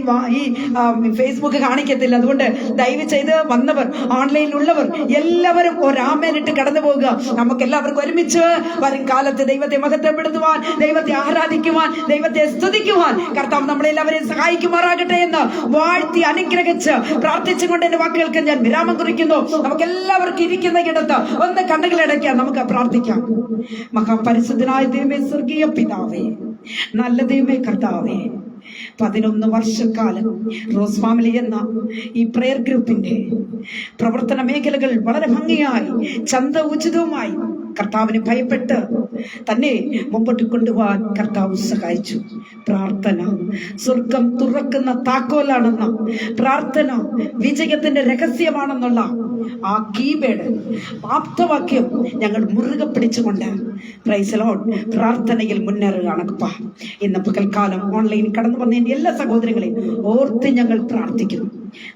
ഫേസ്ബുക്ക് കാണിക്കത്തില്ല. അതുകൊണ്ട് ദയവ് ചെയ്ത് വന്നവർ, ഓൺലൈനിലുള്ളവർ എല്ലാവരും ഒരാമേനിട്ട് കടന്നു പോകുക. നമുക്ക് എല്ലാവർക്കും ഒരുമിച്ച് വരും കാലത്ത് ദൈവത്തെ മഹത്വപ്പെടുത്തുവാൻ, ദൈവത്തെ ആരാധിക്കുവാൻ, ദൈവത്തെ സ്തുതിക്കുവാൻ കർത്താവ് നമ്മളെല്ലാവരെയും സഹായിക്കുമാറാകട്ടെ എന്ന് വാഴ്ത്തി അനുഗ്രഹിച്ച് പ്രാർത്ഥിച്ചുകൊണ്ട് എന്റെ വാക്കുകൾക്ക് ഞാൻ വിരാമം കുറിക്കുന്നു. നമുക്ക് എല്ലാവർക്കും ഇരിക്കുന്ന ഇടത്ത് ഒന്ന് കണ്ണുകളടയ്ക്കാം, നമുക്ക് പ്രാർത്ഥിക്കാം. മഹാപരിശുദ്ധനായ ദൈവമേ, സ്വർഗീയ പിതാവേ, നല്ല ദൈവമേ, കർത്താവേ, 11 വർഷക്കാലം റോസ് ഫാമിലി എന്ന ഈ പ്രയർ ഗ്രൂപ്പിന്റെ പ്രവർത്തന മേഖലകൾ വളരെ ഭംഗിയായി ഉചിതവുമായി കർത്താവിനെ ഭയപ്പെട്ട് തന്നെ മുമ്പോട്ട് കൊണ്ടുപോകാൻ കർത്താവ് സഹായിച്ചു. പ്രാർത്ഥന സ്വർഗം തുറക്കുന്ന താക്കോലാണെന്ന, പ്രാർത്ഥന വിജയത്തിന്റെ രഹസ്യമാണെന്നുള്ള ആ കീവേഡ്, ആപ്തവാക്യം ഞങ്ങൾ മുറുകെ പിടിച്ചുകൊണ്ട് പ്രൈസ് ലോർഡ് പ്രാർത്ഥനയിൽ മുന്നേറുകയാണപ്പാ. ഇന്ന് പകൽക്കാലം ഓൺലൈനിൽ കടന്നു വന്ന എൻ്റെ എല്ലാ സഹോദരങ്ങളെയും ഓർത്ത് ഞങ്ങൾ പ്രാർത്ഥിക്കുന്നു.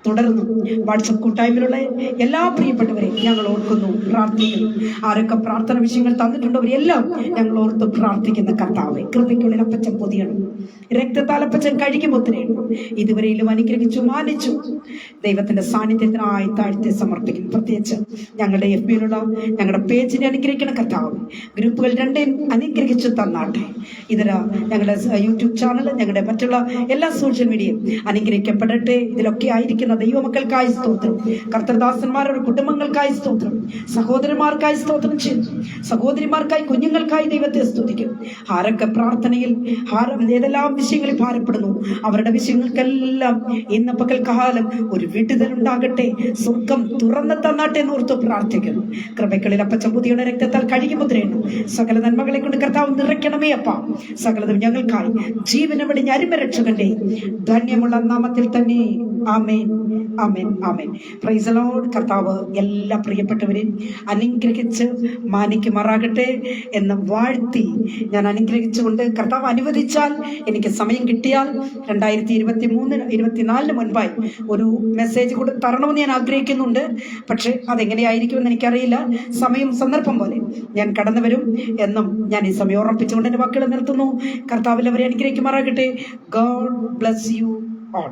തുടർന്നും വാട്സപ്പ് കൂട്ടായ്മയിലുള്ള എല്ലാ പ്രിയപ്പെട്ടവരെയും ഞങ്ങൾ ഓർക്കുന്നു, പ്രാർത്ഥിക്കുന്നു. ആരൊക്കെ പ്രാർത്ഥന വിഷയങ്ങൾ തന്നിട്ടുണ്ടോ അവരെല്ലാം ഞങ്ങൾ ഓർത്ത് പ്രാർത്ഥിക്കുന്ന കർത്താവേ, കൃപയ്ക്കുള്ളിൽ അപ്പച്ചൻ പൊതിയണം, രക്തത്താലപ്പച്ചൻ കഴുകിമുത്തിരയണം. ഇതുവരെയും അനുഗ്രഹിച്ചു മാനിച്ചു ദൈവത്തിന്റെ സാന്നിധ്യത്തിനായി താഴ്ത്തി സമർപ്പിക്കുന്നു. പ്രത്യേകിച്ച് ഞങ്ങളുടെ FB-യിലുള്ള ഞങ്ങളുടെ പേജിനെ അനുഗ്രഹിക്കണം കർത്താവ്. ഗ്രൂപ്പുകൾ രണ്ടേയും അനുഗ്രഹിച്ചു തന്നാട്ടെ. ഇതര ഞങ്ങളുടെ യൂട്യൂബ് ചാനൽ, ഞങ്ങളുടെ മറ്റുള്ള എല്ലാ സോഷ്യൽ മീഡിയയും അനുഗ്രഹിക്കപ്പെടട്ടെ. ഇതിലൊക്കെ ആയിരിക്കുന്ന ദൈവമക്കൾക്കായി സ്തോത്രം, കർത്തൃദാസന്മാരുടെ കുടുംബങ്ങൾക്കായി സ്തോത്രം, സഹോദരന്മാർക്കായി സ്തോത്രം ചെയ്തു, സഹോദരിമാർക്കായി, കുഞ്ഞുങ്ങൾക്കായി ദൈവത്തെ സ്തുതിക്കും. ആരൊക്കെ പ്രാർത്ഥനയിൽ ഏതെല്ലാം വിഷയങ്ങളിൽ ഭാരപ്പെടുന്നു അവരുടെ വിഷയങ്ങൾക്കെല്ലാം ഇന്ന് പകൽക്കാലം ഒരു വിടുതലുണ്ടാകട്ടെ, സ്വർഗം തുറന്നു തന്നാട്ടെ എന്ന് ഓർത്ത് പ്രാർത്ഥിക്കുന്നു. കൃപകളിൽ അപ്പച്ചൻ പുതിയുടെ രക്തത്താൽ കഴുകിമുദ്രയണം. സകല നന്മകളെ കൊണ്ട് കർത്താവ് നിറയ്ക്കണമേ അപ്പ. സകലതും ഞങ്ങൾക്കായി ജീവനെ വെടിഞ്ഞ അരുമരക്ഷകന്റെ ധന്യമുള്ള നാമത്തിൽ തന്നെ ആമേൻ, ആമേൻ, ആമേൻ. Praise the Lord. കർത്താവ് എല്ലാ പ്രിയപ്പെട്ടവരെയും അനുഗ്രഹിച്ച് മാനിക്കുമാറാകട്ടെ എന്ന് വാഴ്ത്തി ഞാൻ അനുഗ്രഹിച്ചുകൊണ്ട്, കർത്താവ് അനുവദിച്ചാൽ, എനിക്ക് സമയം കിട്ടിയാൽ 2023-24 മുൻപായി ഒരു മെസ്സേജ് കൂടെ തരണമെന്ന് ഞാൻ ആഗ്രഹിക്കുന്നുണ്ട്. പക്ഷെ അതെങ്ങനെയായിരിക്കുമെന്ന് എനിക്കറിയില്ല. സമയം സന്ദർഭം പോലെ ഞാൻ കടന്നു വരും എന്നും ഞാൻ ഈ സമയം ഉറപ്പിച്ചുകൊണ്ട് എൻ്റെ വാക്കുകൾ നിർത്തുന്നു. കർത്താവിൽ അവരെ അനുഗ്രഹിക്കുമാറാകട്ടെ. God bless you all.